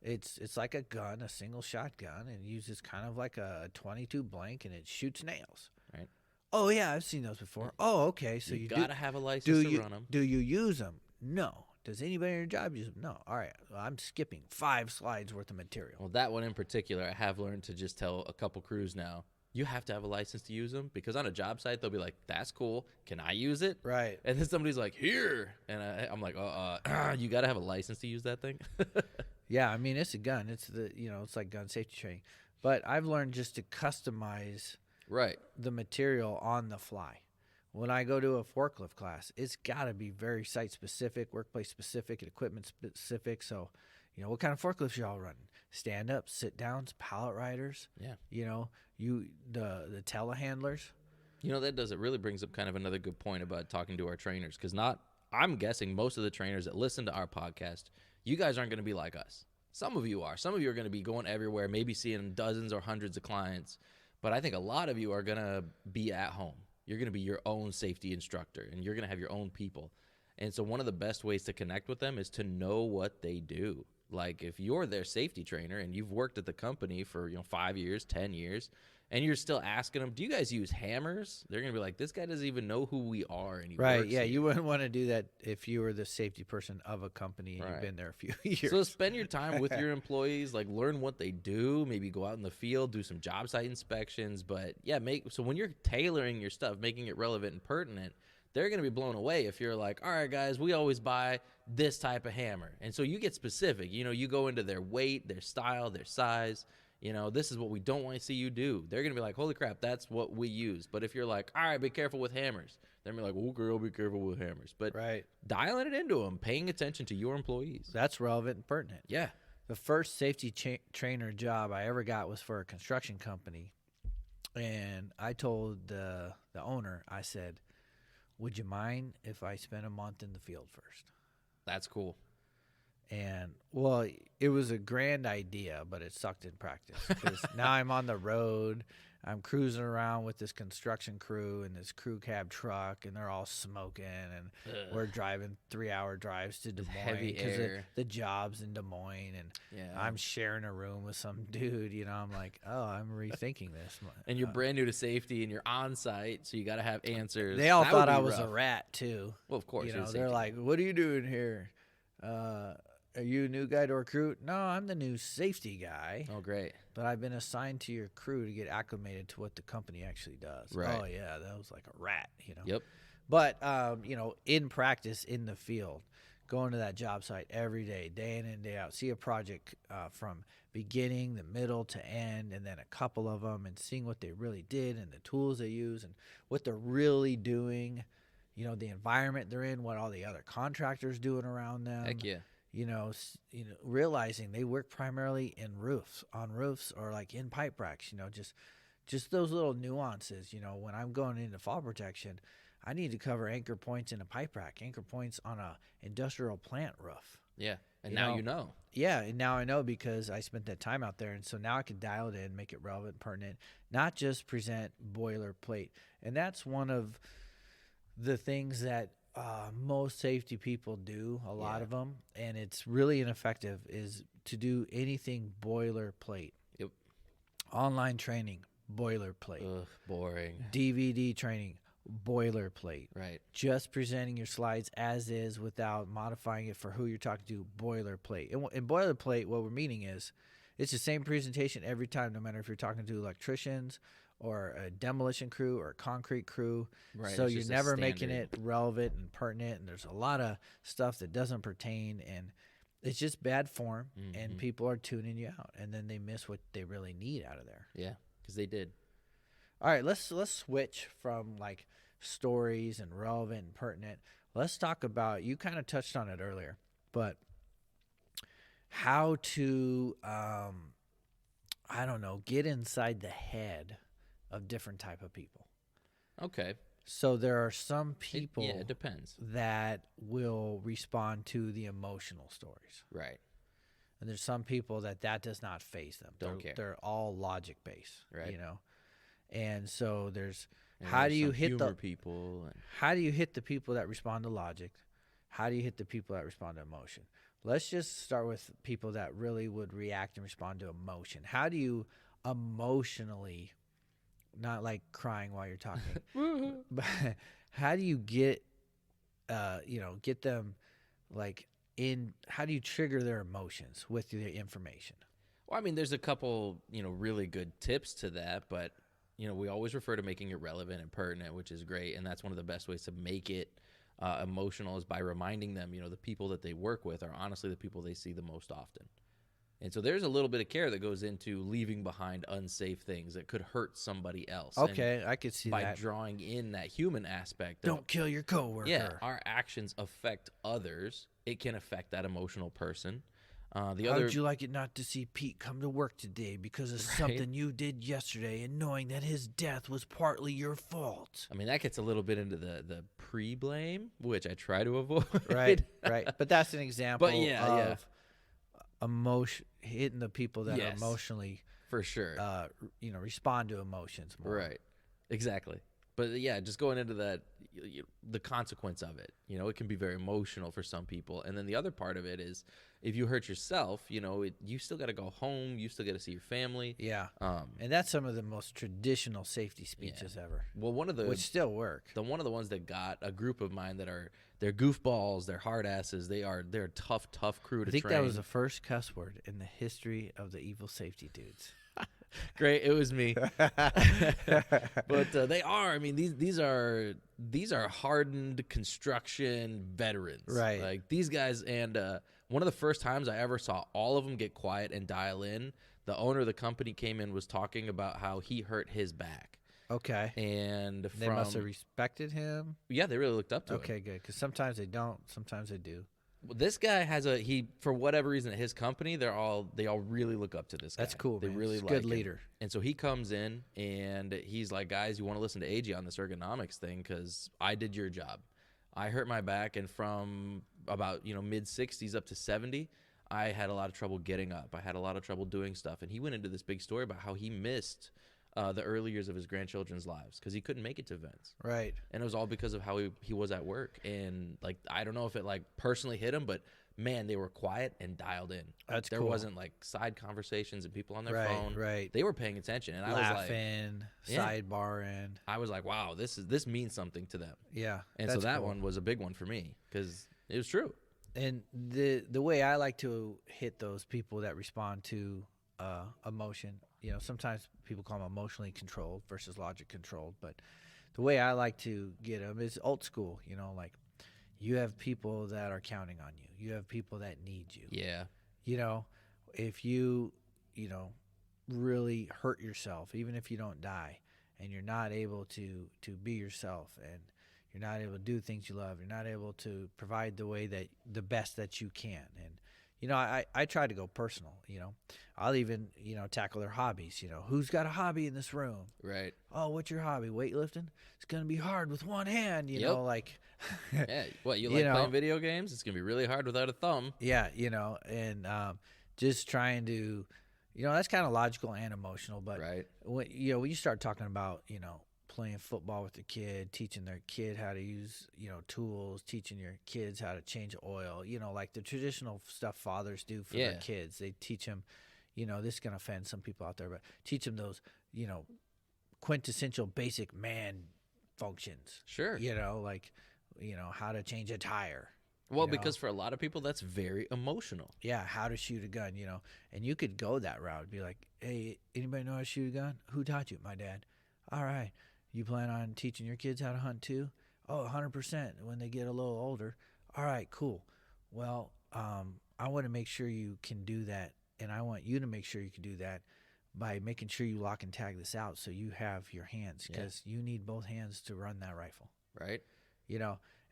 It's like a gun, a single shot gun, and it uses kind of like a 22 blank, and it shoots nails. Right. Oh, yeah, I've seen those before. Oh, okay. So you got to have a license to run them. Do you use them? No. Does anybody in your job use them? No. All right. Well, I'm skipping 5 slides worth of material. Well, that one in particular, I have learned to just tell a couple crews now, you have to have a license to use them, because on a job site, they'll be like, that's cool. Can I use it? Right. And then somebody's like, here. And I'm like, you got to have a license to use that thing? Yeah, I mean, it's a gun. It's it's like gun safety training. But I've learned just to customize the material on the fly. When I go to a forklift class, it's got to be very site specific, workplace specific, and equipment specific. So, what kind of forklifts y'all running? Stand up, sit downs, pallet riders. Yeah. The telehandlers. It really brings up kind of another good point about talking to our trainers, because I'm guessing most of the trainers that listen to our podcast, you guys aren't going to be like us. Some of you are. Some of you are going to be going everywhere, maybe seeing dozens or hundreds of clients. But I think a lot of you are going to be at home. You're going to be your own safety instructor, and you're going to have your own people. And so one of the best ways to connect with them is to know what they do. Like if you're their safety trainer and you've worked at the company for 5 years, 10 years, and you're still asking them, do you guys use hammers? They're going to be like, this guy doesn't even know who we are. And he Right, works yeah, here. you wouldn't want to do that if you were the safety person of a company and you've been there a few years. So spend your time with your employees, like learn what they do, maybe go out in the field, do some job site inspections. But yeah, so when you're tailoring your stuff, making it relevant and pertinent, they're going to be blown away if you're like, all right, guys, we always buy this type of hammer. And so you get specific. You go into their weight, their style, their size. This is what we don't want to see you do. They're going to be like, holy crap, that's what we use. But if you're like, all right, be careful with hammers, they're going to be like, okay, I'll be careful with hammers. But dialing it into them, paying attention to your employees. That's relevant and pertinent. Yeah. The first safety trainer job I ever got was for a construction company. And I told the owner, I said, would you mind if I spent a month in the field first? That's cool. And, well, it was a grand idea, but it sucked in practice. Because now I'm on the road. I'm cruising around with this construction crew and this crew cab truck, and they're all smoking. And we're driving 3-hour drives to Des Moines because the job's in Des Moines. And I'm sharing a room with some dude. I'm like, oh, I'm rethinking this. And you're brand new to safety, and you're on site, so you got to have answers. They all thought I was a rat, too. Well, of course. They're like, what are you doing here? Are you a new guy to recruit? No, I'm the new safety guy. Oh, great. But I've been assigned to your crew to get acclimated to what the company actually does. Right. Oh, yeah, that was like a rat, Yep. But, in practice, in the field, going to that job site every day, day in and day out, see a project from beginning, the middle to end, and then a couple of them, and seeing what they really did and the tools they use and what they're really doing, the environment they're in, what all the other contractors doing around them. Heck yeah. Realizing they work primarily on roofs or like in pipe racks, just those little nuances. When I'm going into fall protection, I need to cover anchor points in a pipe rack, anchor points on a industrial plant roof. Yeah, and now you know. Yeah, and now I know because I spent that time out there, and so now I can dial it in, make it relevant, pertinent, not just present boilerplate. And that's one of the things that most safety people do, a lot of them, and it's really ineffective, is to do anything boilerplate. Yep. Online training, boilerplate. Ugh, boring. DVD training, boilerplate. Right. Just presenting your slides as is without modifying it for who you're talking to, boilerplate. And boilerplate, what we're meaning is it's the same presentation every time, no matter if you're talking to electricians or a demolition crew or a concrete crew. Right. So you're never making it relevant and pertinent, and there's a lot of stuff that doesn't pertain, and it's just bad form, and people are tuning you out, and then they miss what they really need out of there. Yeah, because they did. All right, let's switch from like stories and relevant and pertinent. Let's talk about, you kind of touched on it earlier, but how to, get inside the head of different type of people. Okay. So there are some people it depends. that will respond to the emotional stories. Right. And there's some people that does not faze them. Don't care. They're all logic based, Right. And so there's And how there's do you some hit humor the people? And how do you hit the people that respond to logic? How do you hit the people that respond to emotion? Let's just start with people that really would react and respond to emotion. How do you emotionally, not like crying while you're talking, but how do you get them like in, how do you trigger their emotions with the information? Well, I mean, there's a couple, really good tips to that, but, we always refer to making it relevant and pertinent, which is great. And that's one of the best ways to make it emotional is by reminding them, the people that they work with are honestly the people they see the most often. And so there's a little bit of care that goes into leaving behind unsafe things that could hurt somebody else. Okay, I could see by that. By drawing in that human aspect. Don't kill your coworker. Yeah, our actions affect others. It can affect that emotional person. How would you like it not to see Pete come to work today because of something you did yesterday, and knowing that his death was partly your fault? I mean, that gets a little bit into the pre-blame, which I try to avoid. Right. But that's an example of hitting the people that are Yes. emotionally, For sure. respond to emotions more. Right. Exactly. But yeah, just going into that, the consequence of it, it can be very emotional for some people. And then the other part of it is if you hurt yourself, you still got to go home. You still got to see your family. Yeah. And that's some of the most traditional safety speeches ever. Well, which still work. One of the ones that got a group of mine they're goofballs, they're hard asses, they're a tough crew to train. I think that was the first cuss word in the history of the evil safety dudes. Great, it was me. But they are. I mean, these are hardened construction veterans, right? Like these guys. And one of the first times I ever saw all of them get quiet and dial in, the owner of the company came in, was talking about how he hurt his back. Okay. And they must have respected him. Yeah, they really looked up to him. Okay, good. Because sometimes they don't. Sometimes they do. This guy has for whatever reason at his company, they all really look up to this guy. That's cool. They man. really It's like good him. leader. And so he comes in and he's like, guys, you want to listen to AJ on this ergonomics thing because I did your job. I hurt my back, and from about mid 60s up to 70, I had a lot of trouble getting up. I had a lot of trouble doing stuff. And he went into this big story about how he missed the early years of his grandchildren's lives because he couldn't make it to events. Right. And it was all because of how he was at work. And like, I don't know if it like personally hit him, but man, they were quiet and dialed in. There cool. Wasn't like side conversations and people on their phone. Right. They were paying attention, and laughing, I was like, sidebarring. I was like, wow, this means something to them. Yeah. And so that one was a big one for me because it was true. And the way I like to hit those people that respond to emotion, sometimes people call them emotionally controlled versus logic controlled, but the way I like to get them is old school. Like you have people that are counting on you. You have people that need you. Yeah. If you really hurt yourself, even if you don't die, and you're not able to be yourself, and you're not able to do things you love, you're not able to provide the best that you can. And I try to go personal. I'll even tackle their hobbies. Who's got a hobby in this room? Right. Oh, what's your hobby? Weightlifting? It's gonna be hard with one hand. Like. Yeah. What, you like playing video games? It's gonna be really hard without a thumb. Yeah. And just trying to, that's kind of logical and emotional. But right. when you start talking about playing football with the kid, teaching their kid how to use, tools, teaching your kids how to change oil, like the traditional stuff fathers do for their kids. They teach them, this is going to offend some people out there, but teach them those, quintessential basic man functions. Sure. Like, how to change a tire. Well, because for a lot of people, that's very emotional. Yeah, how to shoot a gun, and you could go that route. Be like, hey, anybody know how to shoot a gun? Who taught you? My dad. All right. You plan on teaching your kids how to hunt too? Oh, 100% when they get a little older. All right, cool. Well, I want to make sure you can do that, and I want you to make sure you can do that by making sure you lock and tag this out so you have your hands, because you need both hands to run that rifle. Right.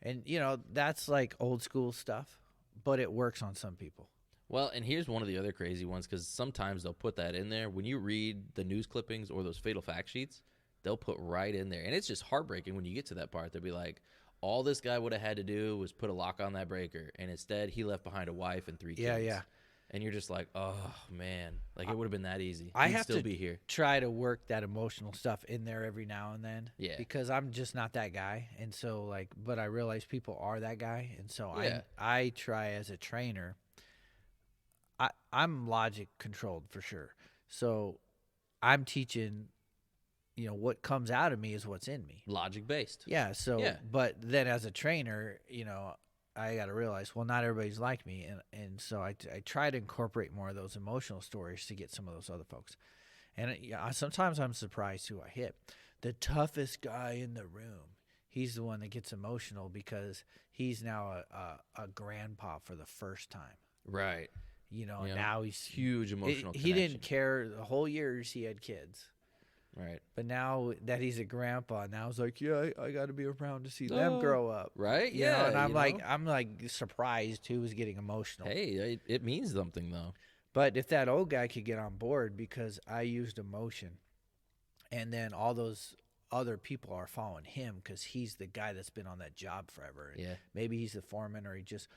And, that's like old school stuff, but it works on some people. Well, and here's one of the other crazy ones, because sometimes they'll put that in there. When you read the news clippings or those fatal fact sheets, they'll put right in there. And it's just heartbreaking when you get to that part. They'll be like, all this guy would have had to do was put a lock on that breaker, and instead he left behind a wife and 3 kids. Yeah. And you're just like, oh, man. Like, it would have been that easy. I He'd have still to be here. try to work that emotional stuff in there every now and then. Yeah. Because I'm just not that guy. And so, but I realize people are that guy. And so I try as a trainer. I'm logic controlled for sure. So I'm teaching, what comes out of me is what's in me. Logic based. Yeah. So, but then as a trainer, I got to realize, well, not everybody's like me. And so I try to incorporate more of those emotional stories to get some of those other folks. And sometimes I'm surprised who I hit. The toughest guy in the room, he's the one that gets emotional because he's now a grandpa for the first time. Right. And now he's huge emotional He didn't care the whole years he had kids. Right. But now that he's a grandpa, now it's like, I got to be around to see them grow up. Right? Yeah. And I'm like surprised who was getting emotional. Hey, it means something though. But if that old guy could get on board because I used emotion, and then all those other people are following him because he's the guy that's been on that job forever. And maybe he's the foreman, or he's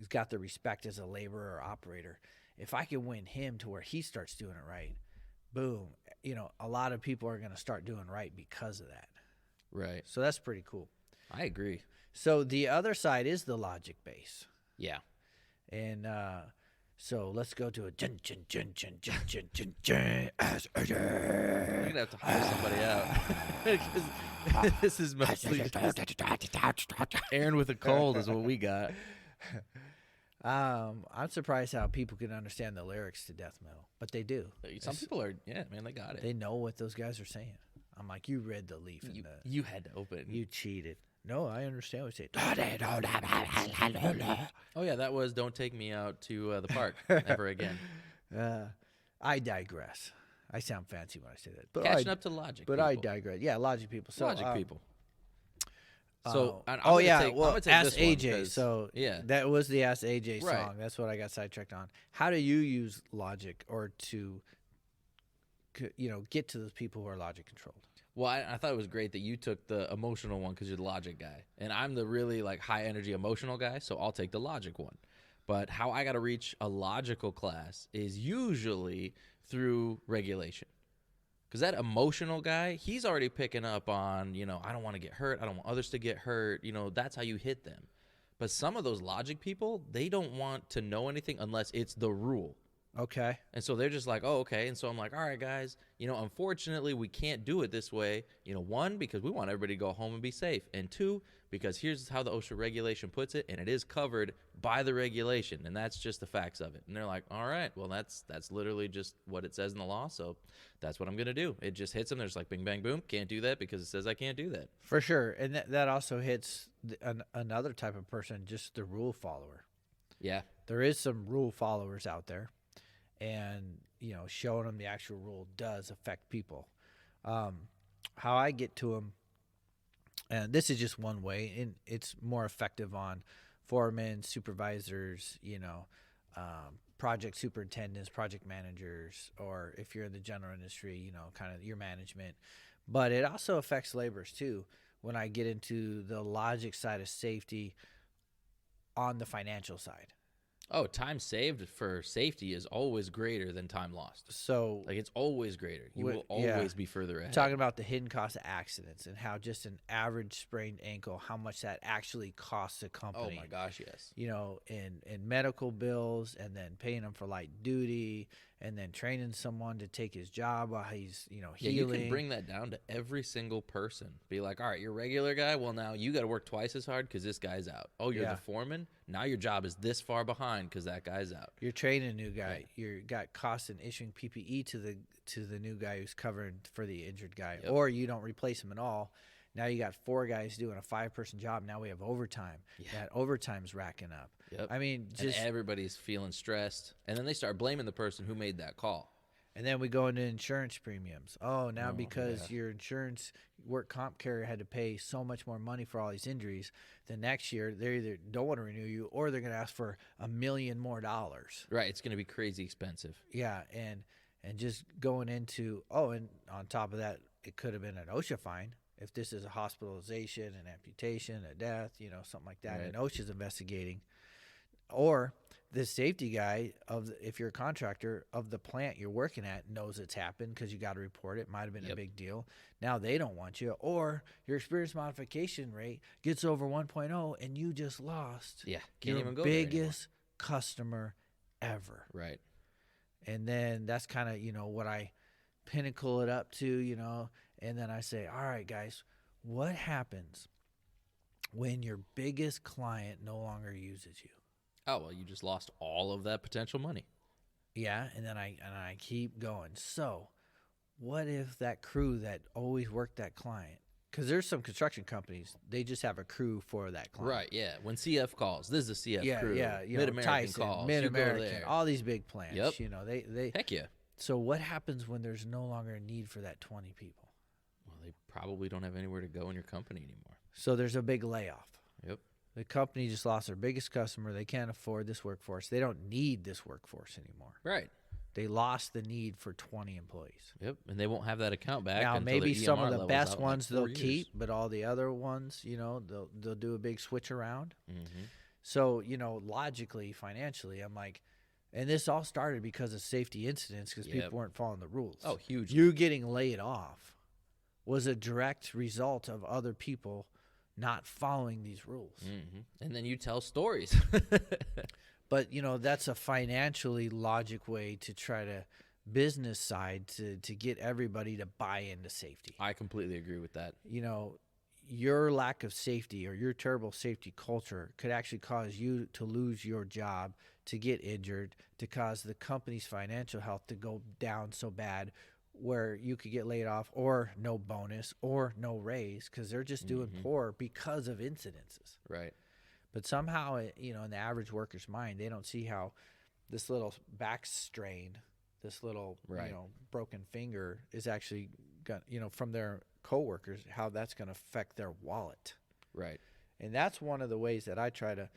got the respect as a laborer or operator. if I can win him to where he starts doing it right, boom, a lot of people are going to start doing right because of that. Right. So that's pretty cool. I agree. So the other side is the logic base. Yeah. And so let's go to a jun jun jun jun jun jun jun jun. You're going to have to hire somebody out. 'Cause this is mostly just Aaron with a cold is what we got. I'm surprised how people can understand the lyrics to death metal, but they do. Some people are, yeah, man, they got it. They know what those guys are saying. I'm like, you read the leaf. You had to open it. You cheated. No, I understand what you're saying. Oh, yeah, that was Don't Take Me Out to the Park Ever Again. I digress. I sound fancy when I say that. But Catching up to Logic But people. I digress. Yeah, Logic people. So, Logic people. So, Ask AJ. So yeah, that was the Ask AJ song. Right. That's what I got sidetracked on. How do you use Logic or to, get to those people who are Logic controlled? Well, I thought it was great that you took the emotional one because you're the Logic guy, and I'm the really high energy emotional guy, so I'll take the Logic one. But how I got to reach a logical class is usually through regulation. Because that emotional guy, he's already picking up on, I don't want to get hurt. I don't want others to get hurt. That's how you hit them. But some of those Logic people, they don't want to know anything unless it's the rule. Okay. And so they're just like, oh, okay. And so I'm like, all right, guys, unfortunately, we can't do it this way. One, because we want everybody to go home and be safe. And two, because here's how the OSHA regulation puts it, and it is covered by the regulation. And that's just the facts of it. And they're like, all right, well, that's literally just what it says in the law. So that's what I'm going to do. It just hits them. They're just like, bing, bang, boom. Can't do that because it says I can't do that. For sure. And that also hits another type of person, just the rule follower. Yeah. There is some rule followers out there. And, showing them the actual rule does affect people. How I get to them, and this is just one way, and it's more effective on foremen, supervisors, project superintendents, project managers, or if you're in the general industry, kind of your management. But it also affects laborers too. When I get into the logic side of safety on the financial side. Oh, time saved for safety is always greater than time lost. So it's always greater. You will always be further ahead. Talking about the hidden cost of accidents and how just an average sprained ankle, how much that actually costs a company. Oh my gosh, yes. In medical bills, and then paying them for light duty, and then training someone to take his job while he's, healing. You can bring that down to every single person. Be like, all right, you're a regular guy. Well, now you got to work twice as hard because this guy's out. Oh, you're the foreman. Now your job is this far behind because that guy's out. You're training a new guy. You got costs in issuing PPE to the new guy who's covering for the injured guy, or you don't replace him at all. Now you got 4 guys doing a 5-person job. Now we have overtime. Yeah. That overtime's racking up. Yep. I mean, and everybody's feeling stressed, and then they start blaming the person who made that call. And then we go into insurance premiums. Oh, now because your insurance work comp carrier had to pay so much more money for all these injuries, then next year they either don't want to renew you or they're going to ask for $1 million more. Right. It's going to be crazy expensive. Yeah, and just going into and on top of that, it could have been an OSHA fine if this is a hospitalization, an amputation, a death, something like that. Right. And OSHA's investigating, or the safety guy if you're a contractor of the plant you're working at knows it's happened because you got to report it. Might have been a big deal. Now they don't want you, or your experience modification rate gets over 1.0 and you just lost can't even go biggest customer ever. Right. And then that's kind of, what I pinnacle it up to, and then I say, all right, guys, what happens when your biggest client no longer uses you? Oh, well, you just lost all of that potential money. Yeah, and then I keep going. So what if that crew that always worked that client, because there's some construction companies, they just have a crew for that client. Right, yeah. When CF calls, this is the CF crew. Yeah, Mid-American calls. Mid-American, all these big plants. Yep. They Heck yeah. So what happens when there's no longer a need for that 20 people? Well, they probably don't have anywhere to go in your company anymore. So there's a big layoff. Yep. The company just lost their biggest customer. They can't afford this workforce. They don't need this workforce anymore. Right. They lost the need for 20 employees. Yep, and they won't have that account back. Now, maybe some of the best ones they'll years. keep, but all the other ones, they'll do a big switch around. Mm-hmm. So, logically, financially, I'm like, And this all started because of safety incidents because Yep. people weren't following the rules. Oh, huge. You getting laid off was a direct result of other people not following these rules. And then you tell stories. But, that's a financially logic way to try to business side to get everybody to buy into safety. I completely agree with that. Your lack of safety or your terrible safety culture could actually cause you to lose your job, to get injured, to cause the company's financial health to go down so bad where you could get laid off or no bonus or no raise because they're just doing poor because of incidences. Right. But somehow, in the average worker's mind, they don't see how this little back strain, this little, Right. broken finger is actually got, from their coworkers, how that's going to affect their wallet. Right. And that's one of the ways that I try to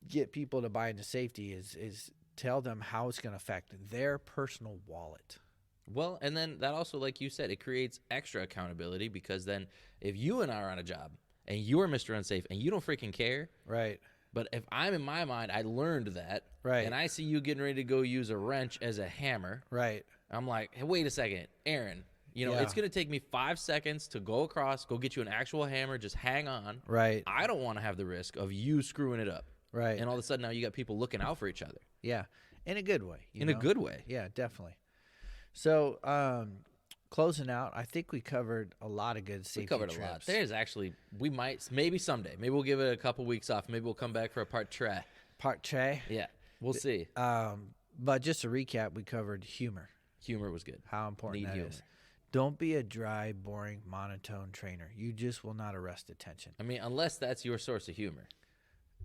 get people to buy into safety is tell them how it's going to affect their personal wallet. Well, and then that also, like you said, it creates extra accountability because then if you and I are on a job and you are Mr. Unsafe and you don't freaking care, Right. but if I'm in my mind, I learned that, Right. and I see you getting ready to go use a wrench as a hammer, Right. I'm like, hey, wait a second, Aaron, Yeah. it's going to take me 5 seconds to go across, go get you an actual hammer, just hang on. Right. I don't want to have the risk of you screwing it up. Right. And all of a sudden now you got people looking out for each other. Yeah. In a good way. In a good way. Yeah, definitely. So, closing out, I think we covered a lot of good safety We covered trips. a lot. There's actually, we might, maybe someday, maybe we'll give it a couple weeks off. Maybe we'll come back for a part 3. Part tre. Yeah, we'll see. But just to recap, we covered humor, Humor was good. how important Need that humor. is. Don't be a dry, boring, monotone trainer. You just will not arrest attention. I mean, unless that's your source of humor.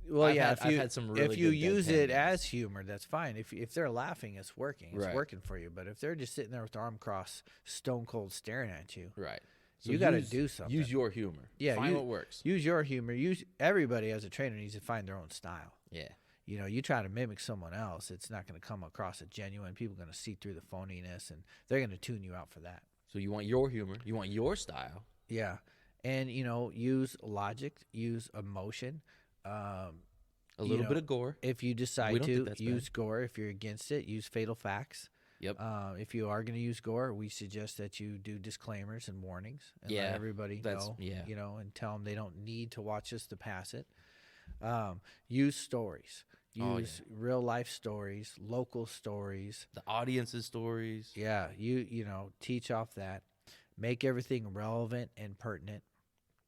Well, I've yeah, had- I've had some really if you good use deadpan it ones. as humor, that's fine. If they're laughing, it's working. It's Right. working for you. But if they're just sitting there with their arm crossed, stone cold staring at you, Right. You gotta do something. Use your humor. Yeah, Find what works. use your humor. Everybody as a trainer needs to find their own style. Yeah. You try to mimic someone else, it's not going to come across as genuine. People are going to see through the phoniness, and they're going to tune you out for that. So you want your humor. You want your style. Yeah, and use logic, use emotion. A little bit of gore. If you We decide don't think to that's use gore, if you're against it, use fatal facts. Yep. If you are going to use gore, we suggest that you do disclaimers and warnings and Yeah, let everybody that's- know. yeah. And tell them they don't need to watch this to pass it. Use stories. Oh, Use real life stories, local stories. The audience's stories. Yeah, teach off that. Make everything relevant and pertinent.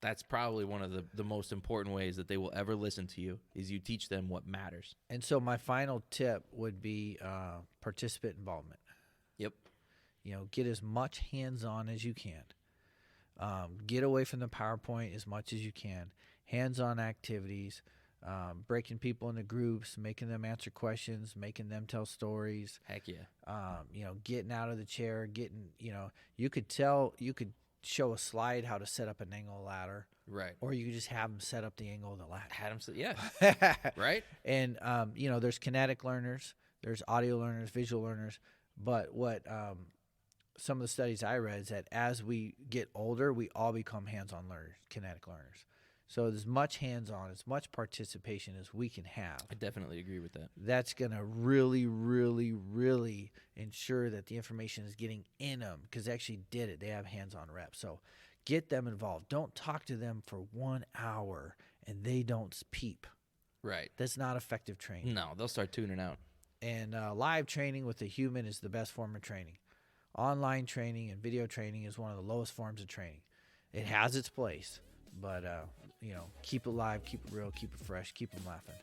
That's probably one of the most important ways that they will ever listen to you is you teach them what matters. And so my final tip would be participant involvement. Yep. Get as much hands-on as you can. Get away from the PowerPoint as much as you can. Hands-on activities, breaking people into groups, making them answer questions, making them tell stories. Heck yeah. Getting out of the chair, you could show a slide how to set up an angle ladder, Right. or you could just have them set up the angle of the ladder. Had him say, yeah. Right? And, there's kinetic learners, there's audio learners, visual learners. But what some of the studies I read is that as we get older, we all become hands-on learners, kinetic learners. So as much hands-on, as much participation as we can have, I definitely agree with that. that's going to really, really, really ensure that the information is getting in them because they actually did it. They have hands-on reps. So get them involved. Don't talk to them for 1 hour and they don't peep. Right. That's not effective training. No, they'll start tuning out. And live training with a human is the best form of training. Online training and video training is one of the lowest forms of training. It has its place, but keep it live, keep it real, keep it fresh, keep them laughing.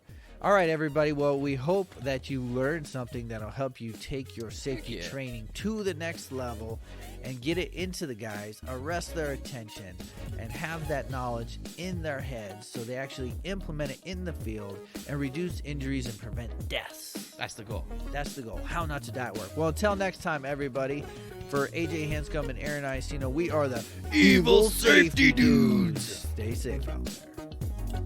All right, everybody. Well, we hope that you learned something that'll help you take your safety Yeah. training to the next level and get it into the guys, arrest their attention, and have that knowledge in their heads so they actually implement it in the field and reduce injuries and prevent deaths. That's the goal. That's the goal. How not to die at work. Well, until next time, everybody, for AJ Hanscom and Aaron Icino, we are the Evil Safety Dudes. Stay safe out there.